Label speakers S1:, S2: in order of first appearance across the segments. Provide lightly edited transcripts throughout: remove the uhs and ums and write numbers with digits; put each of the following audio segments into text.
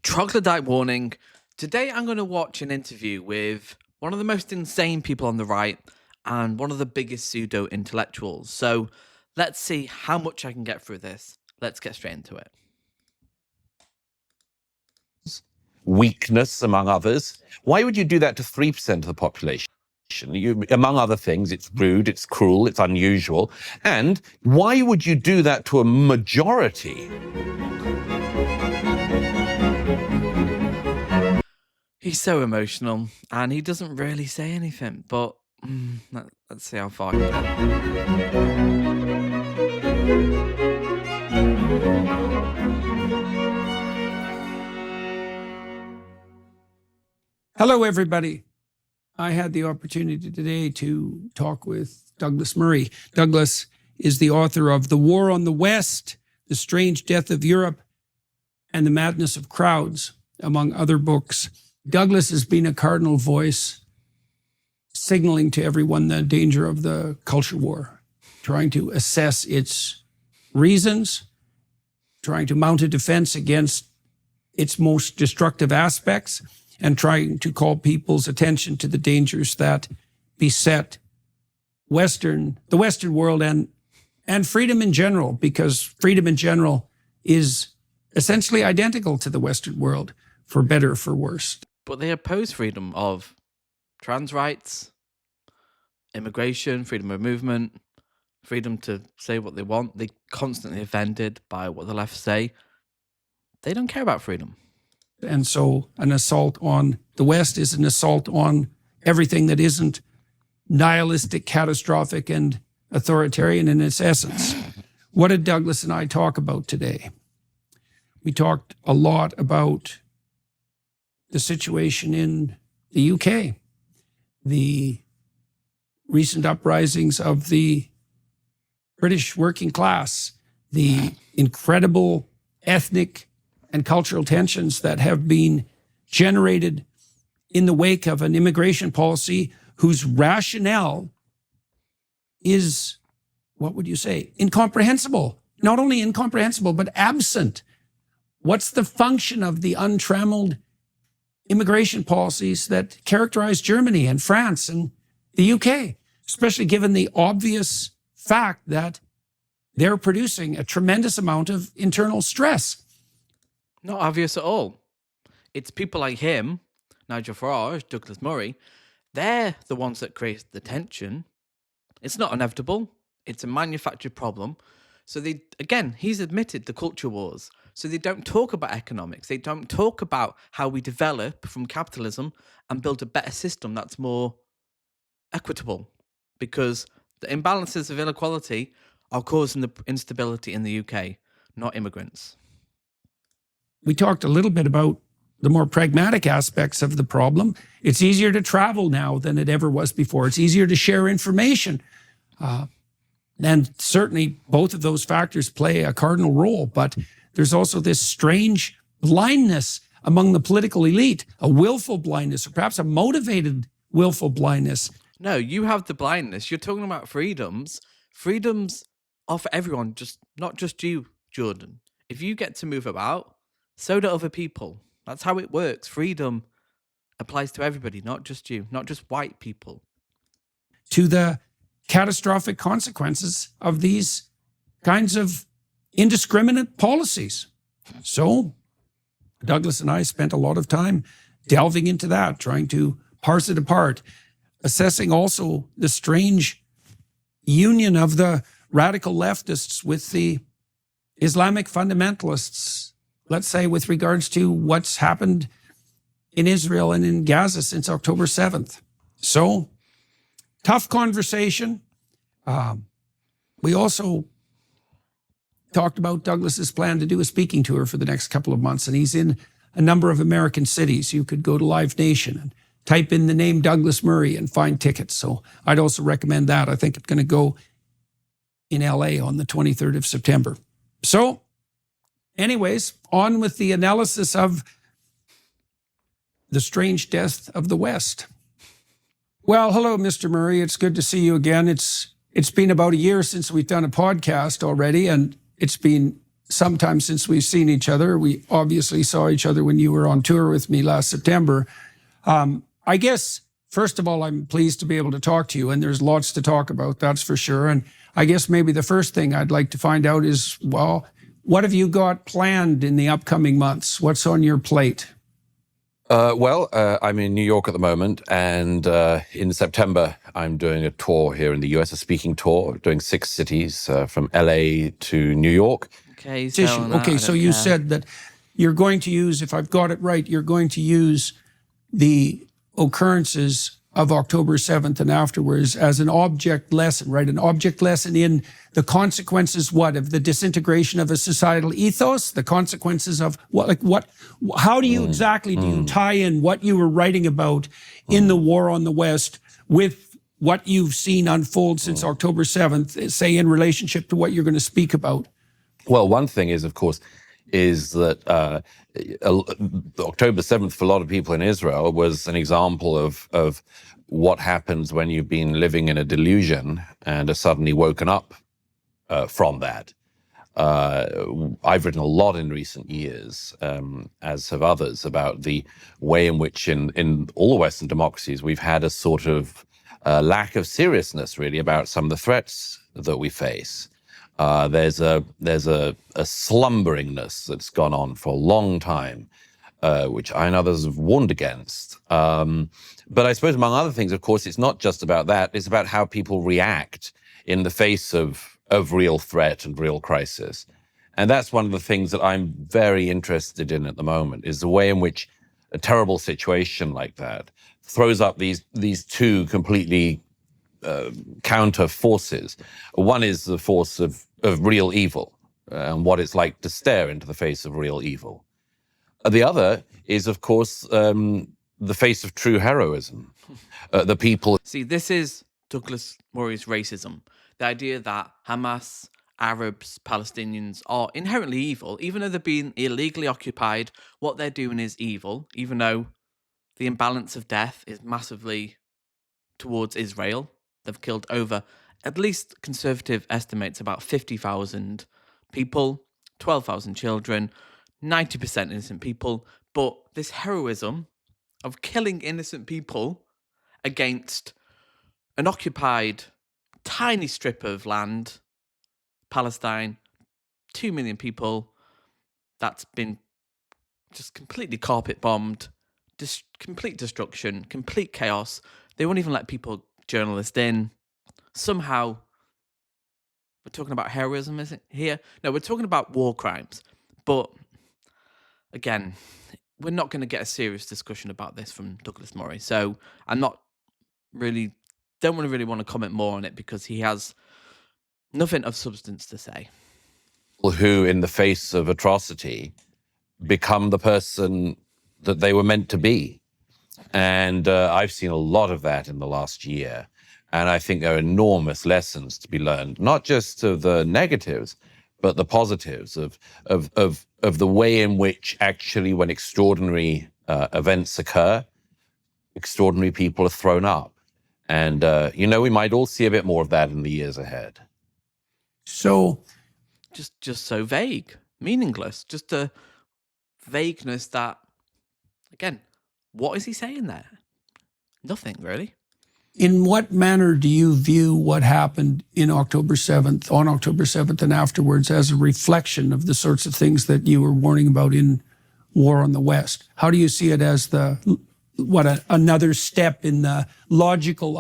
S1: Troglodyte warning. Today I'm going to watch an interview with one of the most insane people on the right and one of the biggest pseudo-intellectuals. So let's see how much I can get through this. Let's get straight into it.
S2: Weakness, among others. Why would you do that to 3% of the population? Among other things, it's rude, it's cruel, it's unusual. And why would you do that to a majority?
S1: He's so emotional and he doesn't really say anything, but let's see how far he gets.
S3: Hello, everybody. I had the opportunity today to talk with Douglas Murray. Douglas is the author of The War on the West, The Strange Death of Europe, and The Madness of Crowds, among other books. Douglas has been a cardinal voice, signaling to everyone the danger of the culture war, trying to assess its reasons, trying to mount a defense against its most destructive aspects, and trying to call people's attention to the dangers that beset the Western world and freedom in general, because freedom in general is essentially identical to the Western world, for better or for worse.
S1: But they oppose freedom of trans rights, immigration, freedom of movement, freedom to say what they want. They're constantly offended by what the left say. They don't care about freedom.
S3: And so an assault on the West is an assault on everything that isn't nihilistic, catastrophic, and authoritarian in its essence. What did Douglas and I talk about today? We talked a lot about the situation in the UK, the recent uprisings of the British working class, the incredible ethnic and cultural tensions that have been generated in the wake of an immigration policy whose rationale is, what would you say, incomprehensible. Not only incomprehensible, but absent. What's the function of the untrammeled immigration policies that characterize Germany and France and the UK, especially given the obvious fact that they're producing a tremendous amount of internal stress?
S1: Not obvious at all. It's people like him, Nigel Farage, Douglas Murray, they're the ones that create the tension. It's not inevitable. It's a manufactured problem. So he's admitted the culture wars. So they don't talk about economics. They don't talk about how we develop from capitalism and build a better system that's more equitable. Because the imbalances of inequality are causing the instability in the UK, not immigrants.
S3: We talked a little bit about the more pragmatic aspects of the problem. It's easier to travel now than it ever was before. It's easier to share information. And certainly both of those factors play a cardinal role, but there's also this strange blindness among the political elite, a willful blindness, or perhaps a motivated willful blindness.
S1: No, you have the blindness. You're talking about freedoms. Freedoms are for everyone, not just you, Jordan. If you get to move about, so do other people. That's how it works. Freedom applies to everybody, not just you, not just white people.
S3: To the catastrophic consequences of these kinds of indiscriminate policies. So Douglas and I spent a lot of time delving into that, trying to parse it apart, assessing also the strange union of the radical leftists with the Islamic fundamentalists, let's say with regards to what's happened in Israel and in Gaza since October 7th. So, tough conversation. We also talked about Douglas's plan to do a speaking tour for the next couple of months, and he's in a number of American cities. You could go to Live Nation and type in the name Douglas Murray and find tickets. So I'd also recommend that. I think it's going to go in LA on the 23rd of September. So anyways, on with the analysis of the strange death of the West. Well, hello, Mr. Murray. It's good to see you again. It's been about a year since we've done a podcast already, and it's been some time since we've seen each other. We obviously saw each other when you were on tour with me last September. I guess, first of all, I'm pleased to be able to talk to you, and there's lots to talk about, that's for sure. And I guess maybe the first thing I'd like to find out is, well, what have you got planned in the upcoming months? What's on your plate?
S2: I'm in New York at the moment, and in September, I'm doing a tour here in the US, a speaking tour, doing 6 cities from LA to New York.
S1: Okay,
S3: So you said that you're going to use, if I've got it right, you're going to use the occurrences of October 7th and afterwards as an object lesson, right? An object lesson in the consequences, of the disintegration of a societal ethos, the consequences of how do you exactly, do you tie in what you were writing about in the war on the West with what you've seen unfold since October 7th, say in relationship to what you're going to speak about?
S2: Well, one thing is, of course, is that October 7th for a lot of people in Israel was an example of what happens when you've been living in a delusion and are suddenly woken up from that. I've written a lot in recent years, as have others, about the way in which in all the Western democracies we've had a sort of lack of seriousness, really, about some of the threats that we face. There's a slumberingness that's gone on for a long time, which I and others have warned against. But I suppose, among other things, of course, it's not just about that. It's about how people react in the face of real threat and real crisis. And that's one of the things that I'm very interested in at the moment, is the way in which a terrible situation like that throws up these two completely counter forces. One is the force of real evil and what it's like to stare into the face of real evil. The other is, of course, the face of true heroism. The people.
S1: See, this is Douglas Murray's racism. The idea that Hamas, Arabs, Palestinians are inherently evil, even though they're being illegally occupied. What they're doing is evil, even though the imbalance of death is massively towards Israel. They've killed over, at least conservative estimates, about 50,000 people, 12,000 children, 90% innocent people. But this heroism of killing innocent people against an occupied tiny strip of land, Palestine, 2 million people, that's been just completely carpet bombed, complete destruction, complete chaos. They won't even let journalists in. Somehow, we're talking about heroism, is it here? No, we're talking about war crimes. But again, we're not going to get a serious discussion about this from Douglas Murray. So I'm not really, don't really want to comment more on it because he has nothing of substance to say.
S2: Who, in the face of atrocity, become the person that they were meant to be. And I've seen a lot of that in the last year. And I think there are enormous lessons to be learned, not just of the negatives, but the positives of the way in which actually, when extraordinary events occur, extraordinary people are thrown up. And, we might all see a bit more of that in the years ahead.
S3: So,
S1: just so vague, meaningless, just a vagueness that, again, what is he saying there? Nothing, really.
S3: in what manner do you view what happened on October 7th and afterwards as a reflection of the sorts of things that you were warning about in War on the West? How do you see it as another step in the logical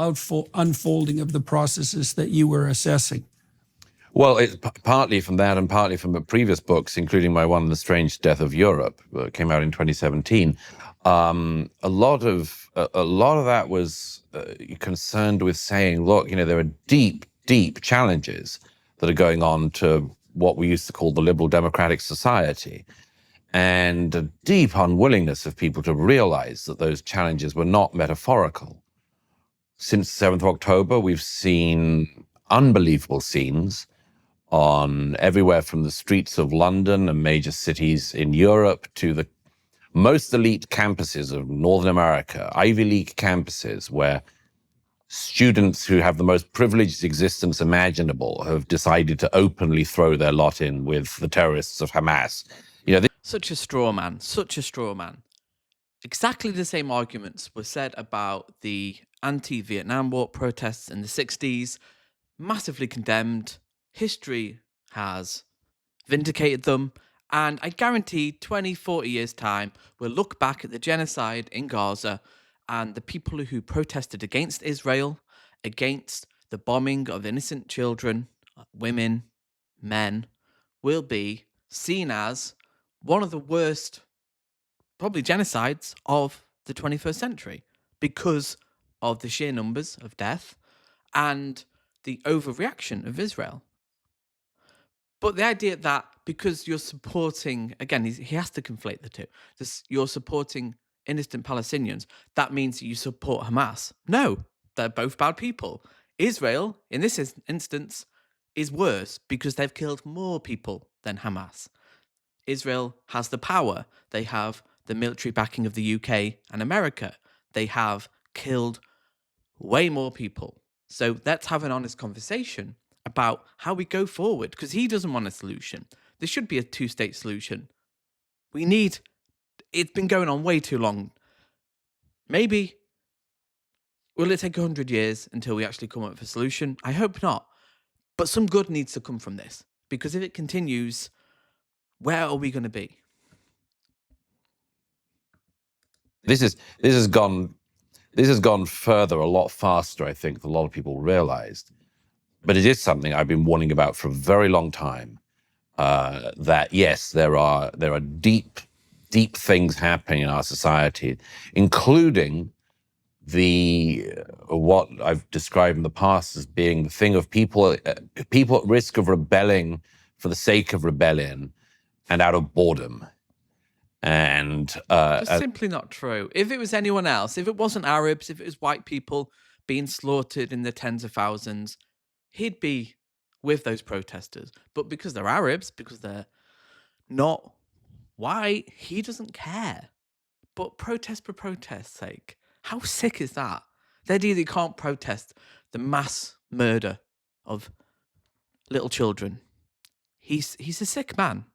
S3: unfolding of the processes that you were assessing?
S2: Well, it's partly from that and partly from the previous books, including my one, The Strange Death of Europe, that came out in 2017. A lot of that was concerned with saying, look, there are deep, deep challenges that are going on to what we used to call the liberal democratic society, and a deep unwillingness of people to realize that those challenges were not metaphorical. Since the 7th of October, we've seen unbelievable scenes on everywhere from the streets of London and major cities in Europe to the most elite campuses of Northern America, Ivy League campuses, where students who have the most privileged existence imaginable have decided to openly throw their lot in with the terrorists of Hamas.
S1: Such a straw man, such a straw man. Exactly the same arguments were said about the anti-Vietnam War protests in the 60s, massively condemned. History has vindicated them, and I guarantee 20, 40 years' time, we'll look back at the genocide in Gaza and the people who protested against Israel, against the bombing of innocent children, women, men, will be seen as one of the worst, probably genocides of the 21st century because of the sheer numbers of death and the overreaction of Israel. But the idea that because you're supporting, again, he has to conflate the two, you're supporting innocent Palestinians, that means you support Hamas. No, they're both bad people. Israel, in this instance, is worse because they've killed more people than Hamas. Israel has the power. They have the military backing of the UK and America. They have killed way more people. So let's have an honest conversation about how we go forward, because he doesn't want a solution. There should be a two-state solution. It's been going on way too long. Maybe, will it take 100 years until we actually come up with a solution? I hope not. But some good needs to come from this, because if it continues, where are we going to be?
S2: This has gone further, a lot faster, I think, than a lot of people realized. But it is something I've been warning about for a very long time. That yes, there are deep things happening in our society, including what I've described in the past as being the thing of people at risk of rebelling for the sake of rebellion and out of boredom. And
S1: It's simply not true. If it was anyone else, if it wasn't Arabs, if it was white people being slaughtered in the tens of thousands, he'd be with those protesters. But because they're Arabs, because they're not white, he doesn't care. But protest for protest's sake, how sick is that? The idea that you can't protest the mass murder of little children. He's a sick man.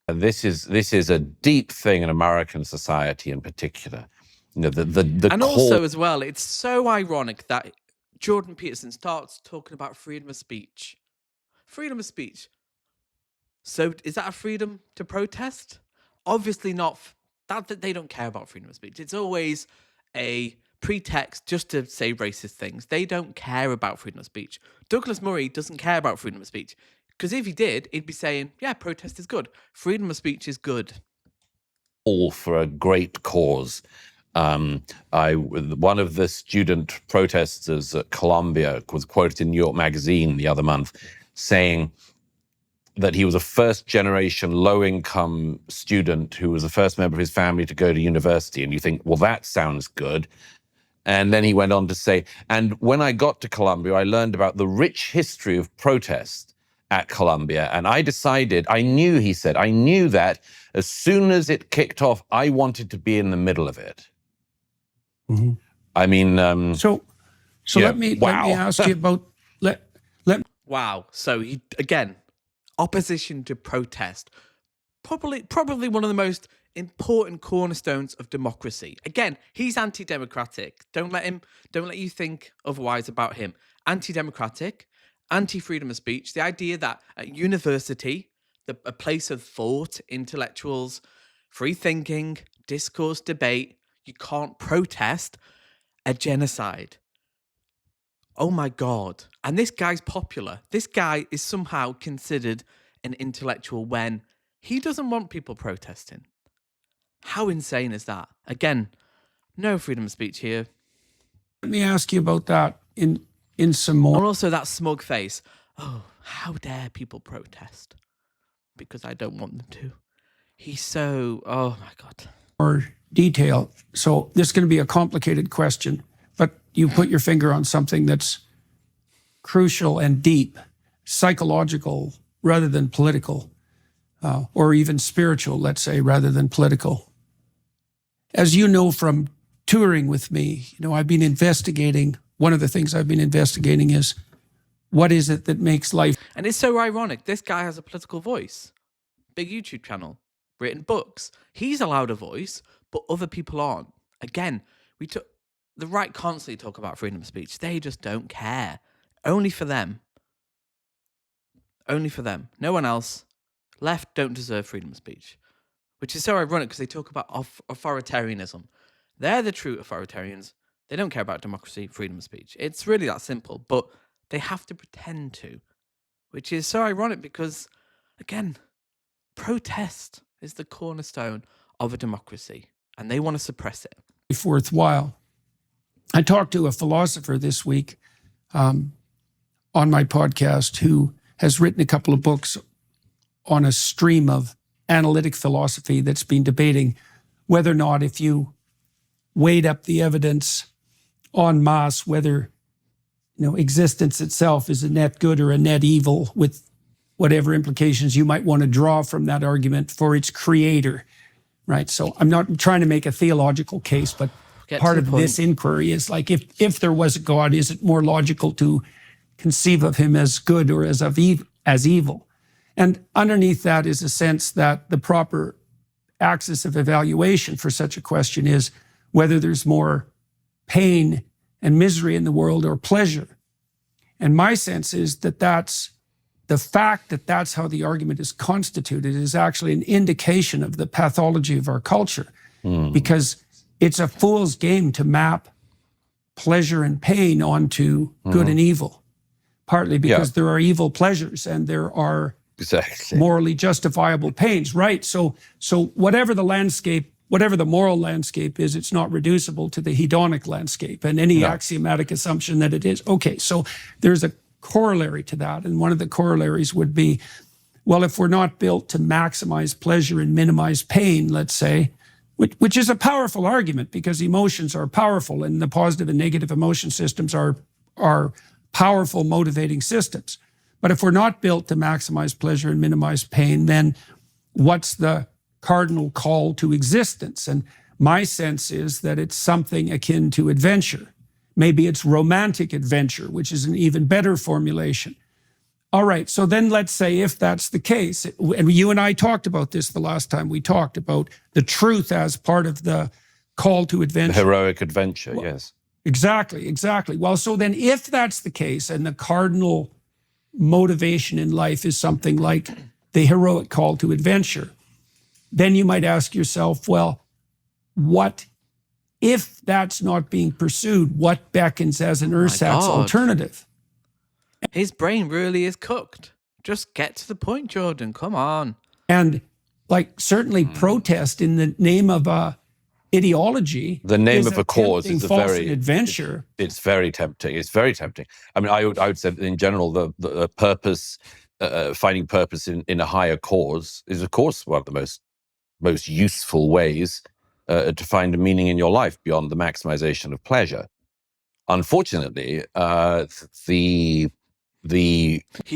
S2: this is a deep thing in American society in particular. You know, the
S1: And also as well, it's so ironic that Jordan Peterson starts talking about freedom of speech. Freedom of speech. So is that a freedom to protest? Obviously not. That they don't care about freedom of speech. It's always a pretext just to say racist things. They don't care about freedom of speech. Douglas Murray doesn't care about freedom of speech. Because if he did, he'd be saying, yeah, protest is good. Freedom of speech is good.
S2: all for a great cause. One of the student protesters at Columbia was quoted in New York Magazine the other month saying that he was a first-generation low-income student who was the first member of his family to go to university. And you think, well, that sounds good. And then he went on to say, and when I got to Columbia, I learned about the rich history of protest at Columbia. And I decided, he said, I knew that as soon as it kicked off, I wanted to be in the middle of it.
S3: Mhm.
S2: I mean,
S3: So
S2: yeah,
S3: let me
S2: wow.
S3: ask you about
S1: Wow. So he, again, opposition to protest. Probably one of the most important cornerstones of democracy. Again, he's anti-democratic. Don't let you think otherwise about him. Anti-democratic, anti-freedom of speech. The idea that at university, a place of thought, intellectuals, free thinking, discourse, debate, you can't protest a genocide. Oh my God. And this guy's popular. This guy is somehow considered an intellectual when he doesn't want people protesting. How insane is that? Again, no freedom of speech here.
S3: let me ask you about that in some more.
S1: And also that smug face. Oh, how dare people protest? Because I don't want them to. He's so, oh my God.
S3: More detail. So this is going to be a complicated question, but you put your finger on something that's crucial and deep, psychological rather than political, or even spiritual, let's say, rather than political. As you know from touring with me, I've been investigating one of the things I've been investigating is what is it that makes life.
S1: And it's so ironic. This guy has a political voice, big YouTube channel, written books. He's allowed a voice, but other people aren't. Again, the right constantly talk about freedom of speech. They just don't care. Only for them. Only for them. No one else. Left don't deserve freedom of speech. Which is so ironic because they talk about authoritarianism. They're the true authoritarians. They don't care about democracy, freedom of speech. It's really that simple, but they have to pretend to. Which is so ironic because, again, protest is the cornerstone of a democracy. And they want to suppress it.
S3: Worthwhile. I talked to a philosopher this week on my podcast who has written a couple of books on a stream of analytic philosophy that's been debating whether or not, if you weighed up the evidence en masse, whether existence itself is a net good or a net evil, with whatever implications you might want to draw from that argument for its creator, right? So I'm not trying to make a theological case, but part of this inquiry is like, if there was a God, is it more logical to conceive of him as good or as evil? And underneath that is a sense that the proper axis of evaluation for such a question is whether there's more pain and misery in the world or pleasure. And my sense is that that's the fact that that's how the argument is constituted is actually an indication of the pathology of our culture, because it's a fool's game to map pleasure and pain onto good and evil, partly because there are evil pleasures and there are morally justifiable pains, right? So whatever the landscape, whatever the moral landscape is, it's not reducible to the hedonic landscape and any axiomatic assumption that it is. Okay, so there's a corollary to that. And one of the corollaries would be, well, if we're not built to maximize pleasure and minimize pain, let's say, which is a powerful argument because emotions are powerful and the positive and negative emotion systems are powerful motivating systems. But if we're not built to maximize pleasure and minimize pain, then what's the cardinal call to existence? And my sense is that it's something akin to adventure. Maybe it's romantic adventure, which is an even better formulation. All right, so then let's say if that's the case, and you and I talked about this the last time we talked about the truth as part of the call to adventure.
S2: The heroic adventure, yes.
S3: Exactly. Well, so then if that's the case and the cardinal motivation in life is something like the heroic call to adventure, then you might ask yourself, well, what if that's not being pursued? What beckons as an ersatz alternative?
S1: His brain really is cooked. Just get to the point, Jordan. Come on.
S3: And certainly protest in the name of ideology.
S2: The name of a cause is a very
S3: adventure.
S2: It's very tempting. It's very tempting. I mean, I would say in general, the purpose, finding purpose in a higher cause is, of course, one of the most useful ways to find a meaning in your life beyond the maximization of pleasure. Unfortunately,
S1: he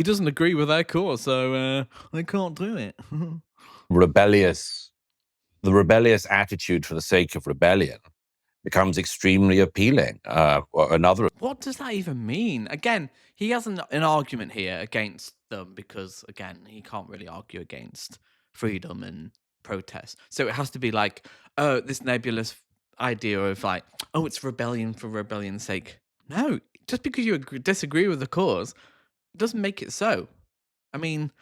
S1: doesn't agree with their cause, so they can't do it.
S2: The rebellious attitude for the sake of rebellion becomes extremely appealing.
S1: What does that even mean? Again, he has an argument here against them because, again, he can't really argue against freedom and protest. So it has to be like, oh, this nebulous idea of like, oh, it's rebellion for rebellion's sake. No, just because you disagree with the cause doesn't make it so. I mean,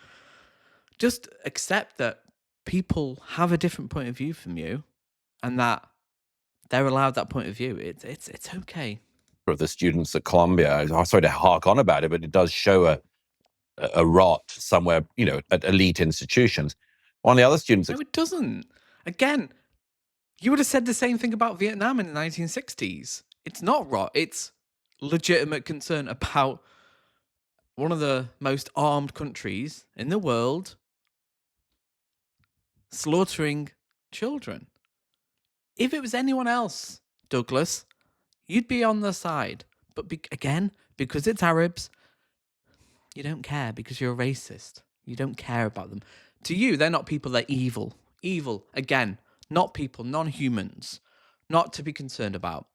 S1: just accept that people have a different point of view from you and that they're allowed that point of view. It's okay.
S2: Of the students at Columbia, I'm sorry to hark on about it, but it does show a rot somewhere, at elite institutions. One of the other students...
S1: No, it doesn't. Again, you would have said the same thing about Vietnam in the 1960s. It's not rot. It's legitimate concern about one of the most armed countries in the world slaughtering children. If it was anyone else, Douglas, you'd be on the side. But because it's Arabs, you don't care because you're a racist. You don't care about them. To you, they're not people, they're evil. Evil, again, not people, non-humans, not to be concerned about.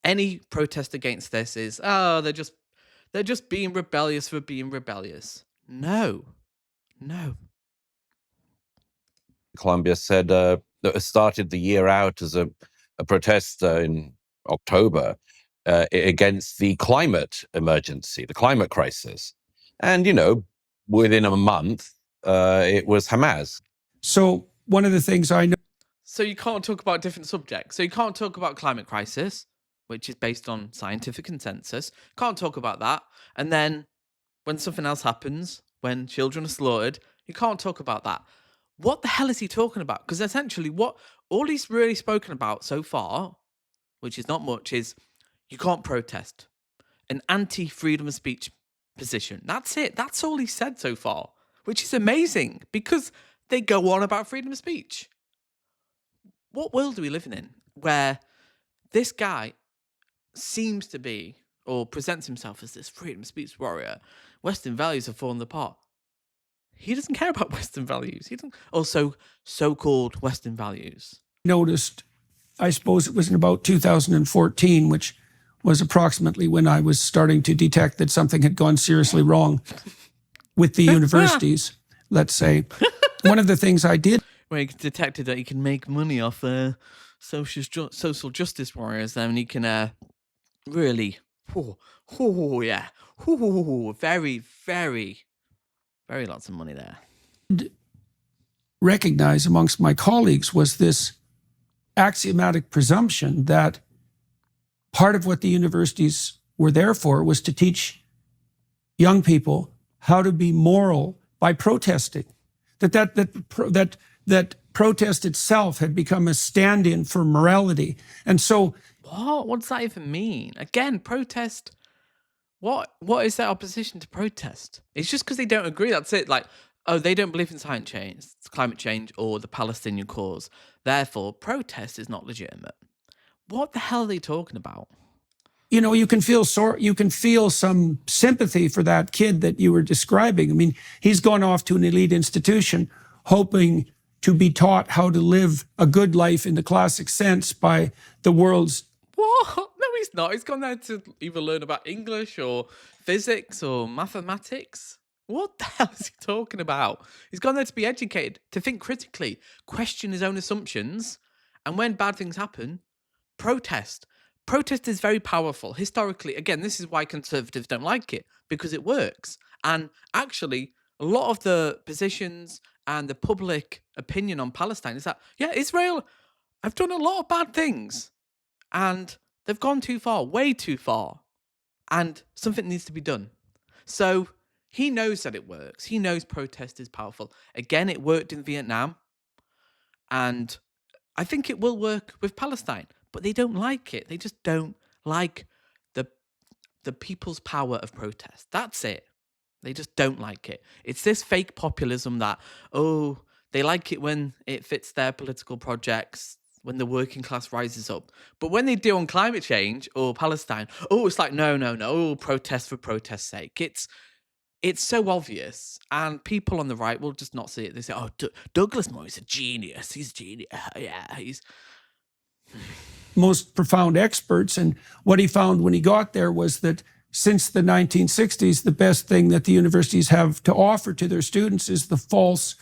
S1: Any protest against this is, oh, they're just being rebellious for being rebellious. No.
S2: Colombia said that it started the year out as a protest in October against the climate emergency, the climate crisis. And, within a month, it was Hamas.
S3: So one of the things I know.
S1: So you can't talk about different subjects. So you can't talk about climate crisis, which is based on scientific consensus. Can't talk about that. And then when something else happens, when children are slaughtered, you can't talk about that. What the hell is he talking about? Because essentially what all he's really spoken about so far, which is not much, is you can't protest. An anti-freedom of speech position. That's it. That's all he said so far, which is amazing because they go on about freedom of speech. What world are we living in where this guy seems to be or presents himself as this freedom of speech warrior? Western values have fallen apart. He doesn't care about Western values. He doesn't. Also, so-called Western values.
S3: Noticed, I suppose it was in about 2014, which was approximately when I was starting to detect that something had gone seriously wrong with the universities, let's say. One of the things I did,
S1: where he detected that he can make money off social justice warriors, then he can really, very, very, very lots of money there.
S3: recognize amongst my colleagues was this axiomatic presumption that part of what the universities were there for was to teach young people how to be moral by protesting. That protest itself had become a stand-in for morality. And so
S1: what does that even mean? Again, protest. What is their opposition to protest? It's just because they don't agree. That's it. Like, oh, they don't believe in climate change, or the Palestinian cause. Therefore, protest is not legitimate. What the hell are they talking about?
S3: You know, you can feel some sympathy for that kid that you were describing. I mean, he's gone off to an elite institution hoping to be taught how to live a good life in the classic sense by the world's...
S1: What? No, he's not. He's gone there to either learn about English or physics or mathematics. What the hell is he talking about? He's gone there to be educated, to think critically, question his own assumptions, and when bad things happen, protest. Protest is very powerful. Historically, again, this is why conservatives don't like it, because it works. And actually, a lot of the positions and the public opinion on Palestine is that, yeah, Israel have done a lot of bad things. And they've gone too far, way too far. And something needs to be done. So he knows that it works. He knows protest is powerful. Again, it worked in Vietnam. And I think it will work with Palestine. But they don't like it. They just don't like the people's power of protest. That's it. They just don't like it. It's this fake populism that, oh, they like it when it fits their political projects, when the working class rises up. But when they do on climate change or Palestine, oh, it's like, no, protest for protest's sake. It's so obvious, and people on the right will just not see it. They say, oh, Douglas Murray's a genius. He's a genius. Yeah, he's...
S3: most profound experts. And what he found when he got there was that since the 1960s, the best thing that the universities have to offer to their students is the false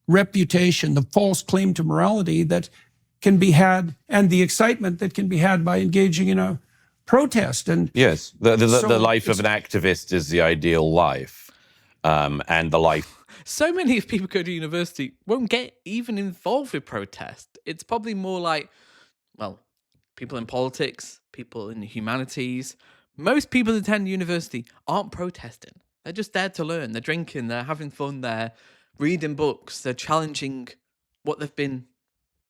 S3: reputation, the false claim to morality that can be had, and the excitement that can be had by engaging in a protest. And
S2: yes, the life of an activist is the ideal life, and the life.
S1: So many of people go to university won't get even involved with protest. It's probably more like, well, people in politics, people in the humanities. Most people who attend university aren't protesting. They're just there to learn. They're drinking, they're having fun, they're reading books, they're challenging what they've been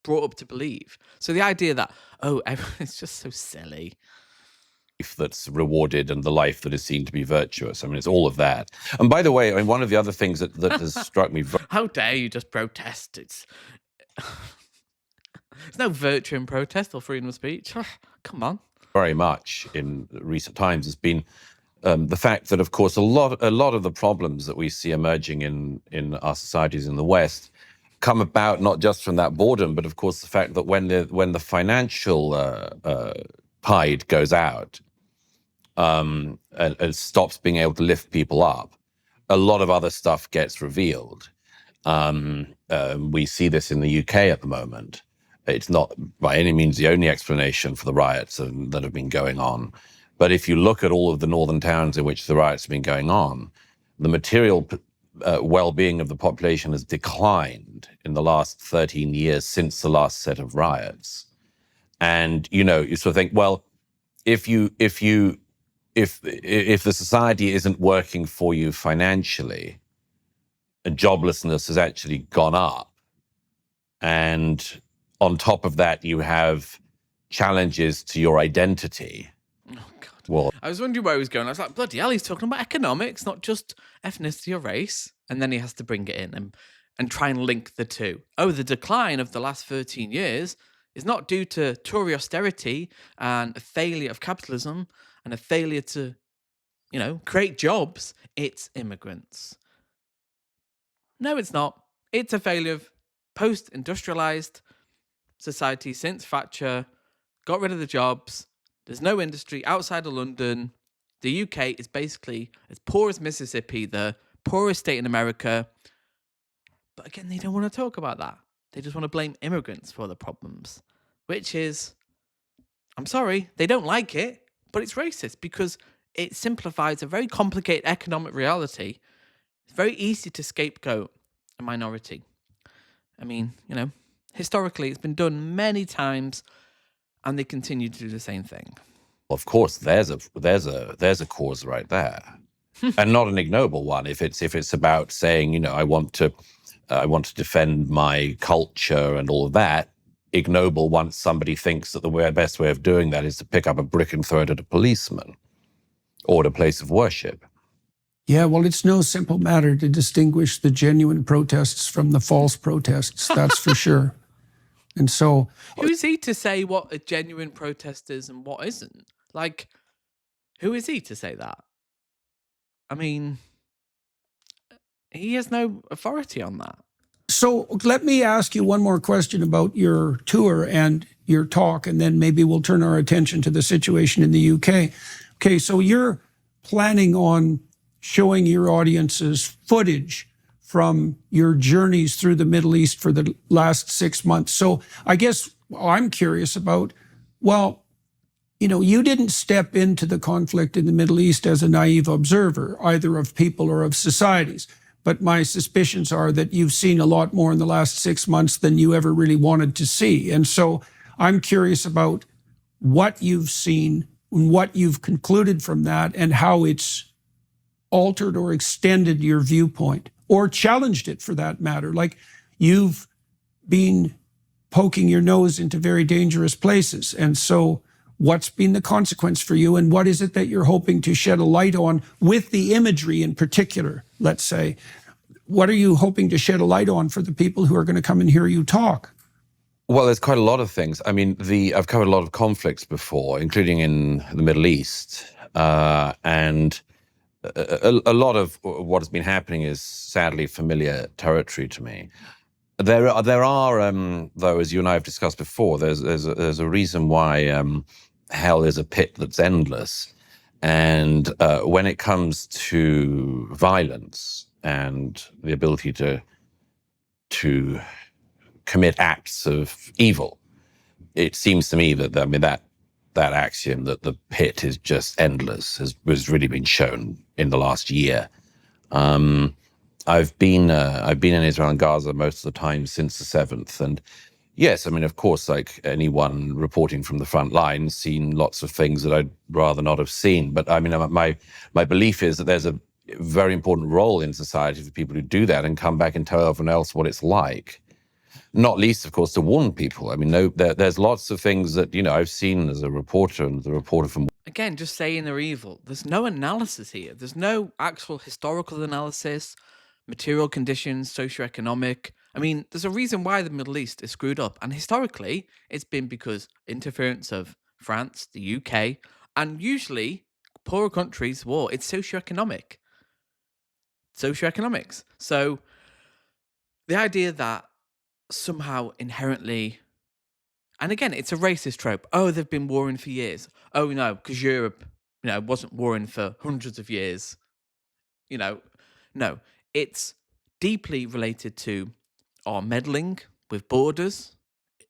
S1: brought up to believe. So the idea that, oh, it's just so silly.
S2: That's rewarded and the life that is seen to be virtuous. I mean, it's all of that. And by the way, I mean, one of the other things that has struck me...
S1: How dare you just protest? There's no virtue in protest or freedom of speech. Come on.
S2: Very much in recent times has been the fact that, of course, a lot of the problems that we see emerging in our societies in the West come about not just from that boredom, but of course the fact that when the financial tide goes out, and stops being able to lift people up, a lot of other stuff gets revealed. We see this in the UK at the moment. It's not by any means the only explanation for the riots that have been going on. But if you look at all of the northern towns in which the riots have been going on, the material well-being of the population has declined in the last 13 years since the last set of riots. And, you sort of think, well, if the society isn't working for you financially, and joblessness has actually gone up, and on top of that, you have challenges to your identity.
S1: Oh, God.
S2: Well,
S1: I was wondering where he was going. I was like, bloody hell, he's talking about economics, not just ethnicity or race. And then he has to bring it in and try and link the two. Oh, the decline of the last 13 years is not due to Tory austerity and a failure of capitalism and a failure to, create jobs. It's immigrants. No, it's not. It's a failure of post-industrialized society since Thatcher got rid of the jobs. There's no industry outside of London. The UK is basically as poor as Mississippi, the poorest state in America. But again, they don't want to talk about that. They just want to blame immigrants for the problems, which is, I'm sorry, they don't like it, but it's racist because it simplifies a very complicated economic reality. It's very easy to scapegoat a minority. I mean, historically, it's been done many times, and they continue to do the same thing.
S2: of course, there's a cause right there, and not an ignoble one. If it's about saying, I want to defend my culture and all of that, ignoble once somebody thinks that the best way of doing that is to pick up a brick and throw it at a policeman or at a place of worship.
S3: Yeah, well, it's no simple matter to distinguish the genuine protests from the false protests, that's for sure. And so,
S1: who's he to say what a genuine protest is and what isn't? Like, who is he to say that? I mean, he has no authority on that.
S3: So let me ask you one more question about your tour and your talk, and then maybe we'll turn our attention to the situation in the UK. Okay, so you're planning on showing your audiences footage from your journeys through the Middle East for the last 6 months. So I guess I'm curious about, well, you didn't step into the conflict in the Middle East as a naive observer, either of people or of societies. But my suspicions are that you've seen a lot more in the last 6 months than you ever really wanted to see. And so I'm curious about what you've seen and what you've concluded from that and how it's altered or extended your viewpoint or challenged it for that matter. Like, you've been poking your nose into very dangerous places. And so what's been the consequence for you, and what is it that you're hoping to shed a light on with the imagery in particular, let's say? What are you hoping to shed a light on for the people who are going to come and hear you talk?
S2: Well, there's quite a lot of things. I mean, I've covered a lot of conflicts before, including in the Middle East, and a lot of what has been happening is sadly familiar territory to me. There are, though, as you and I have discussed before, there's a reason why hell is a pit that's endless, and when it comes to violence and the ability to commit acts of evil, it seems to me that that axiom that the pit is just endless has really been shown in the last year. I've been in Israel and Gaza most of the time since the 7th, and yes, I mean, of course, like anyone reporting from the front line, seen lots of things that I'd rather not have seen. But I mean, my belief is that there's a very important role in society for people who do that and come back and tell everyone else what it's like. Not least, of course, to warn people. I mean, there's lots of things that, I've seen as a reporter, and the reporter from...
S1: Again, just saying they're evil. There's no analysis here. There's no actual historical analysis, material conditions, socioeconomic. I mean, there's a reason why the Middle East is screwed up. And historically, it's been because interference of France, the UK, and usually poorer countries' war. It's socioeconomic. Socioeconomics. So the idea that somehow inherently, and again, it's a racist trope. Oh, they've been warring for years. Oh no, because Europe, wasn't warring for hundreds of years. You know, no, it's deeply related to our meddling with borders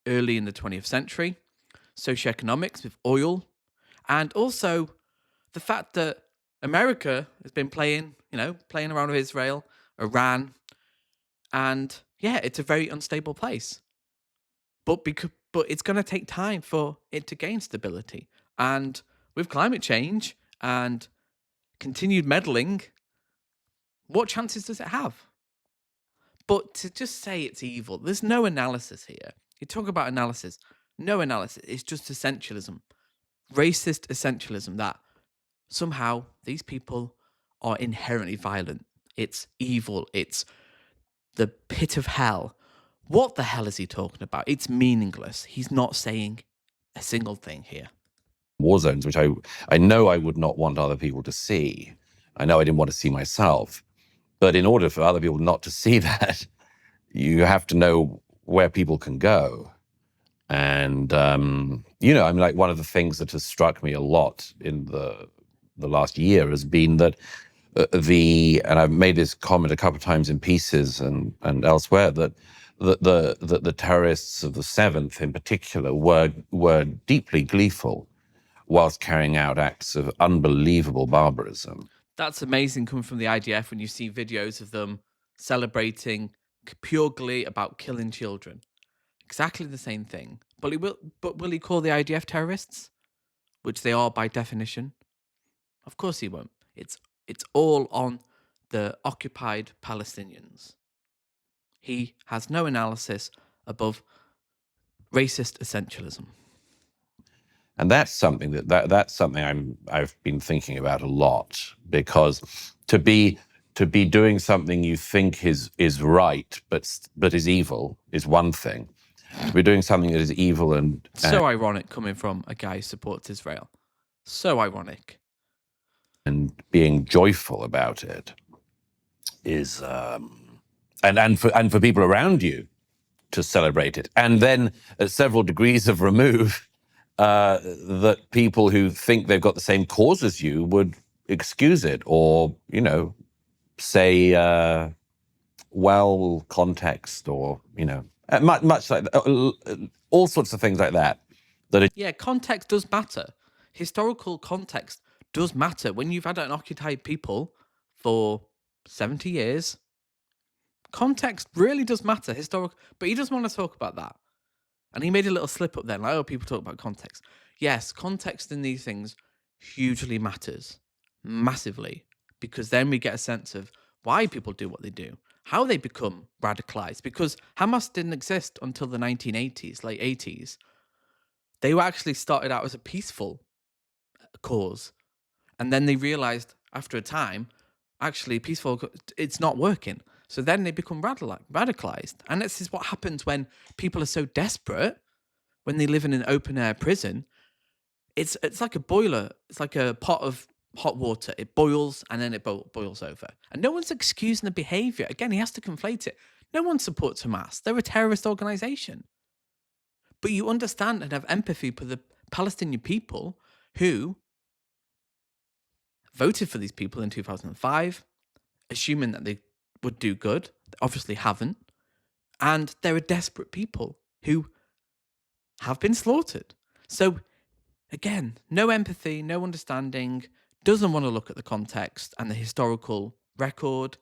S1: early in the 20th century, socioeconomics with oil, and also the fact that America has been playing around with Israel, Iran, and yeah, it's a very unstable place. But it's going to take time for it to gain stability. And with climate change and continued meddling, what chances does it have? But to just say it's evil, there's no analysis here. You talk about analysis, no analysis. It's just essentialism, racist essentialism that somehow these people are inherently violent. It's evil. It's the pit of hell. What the hell is he talking about? It's meaningless. He's not saying a single thing here.
S2: War zones, which I know I would not want other people to see. I know I didn't want to see myself. But in order for other people not to see that, you have to know where people can go. And, like one of the things that has struck me a lot in the last year has been that and I've made this comment a couple of times in pieces and elsewhere, that the terrorists of the 7th in particular were deeply gleeful whilst carrying out acts of unbelievable barbarism.
S1: That's amazing coming from the IDF when you see videos of them celebrating pure glee about killing children. Exactly the same thing. But will he call the IDF terrorists? Which they are by definition. Of course he won't. It's all on the occupied Palestinians. He has no analysis above racist essentialism.
S2: And that's something that's something I've been thinking about a lot, because to be doing something you think is right but is evil is one thing. To be doing something that is evil and
S1: so ironic coming from a guy who supports Israel. So ironic.
S2: And being joyful about it is and for people around you to celebrate it, and then at several degrees of remove, that people who think they've got the same cause as you would excuse it, or say well, context, or much like all sorts of things like that.
S1: Yeah, context does matter. Historical context does matter. When you've had an occupied people for 70 years, context really does matter. But he doesn't want to talk about that. And he made a little slip up there, like, oh, people talk about context. Yes, context in these things hugely matters, massively, because then we get a sense of why people do what they do, how they become radicalized, because Hamas didn't exist until the 1980s, late 80s. They were actually started out as a peaceful cause. And then they realized after a time, actually, it's not working. So then they become radicalized. And this is what happens when people are so desperate, when they live in an open air prison. It's like a boiler. It's like a pot of hot water. It boils and then it boils over. And no one's excusing the behavior. Again, he has to conflate it. No one supports Hamas. They're a terrorist organization. But you understand and have empathy for the Palestinian people who voted for these people in 2005, assuming that they would do good. They obviously haven't. And they're a desperate people who have been slaughtered. So, again, no empathy, no understanding, doesn't want to look at the context and the historical record.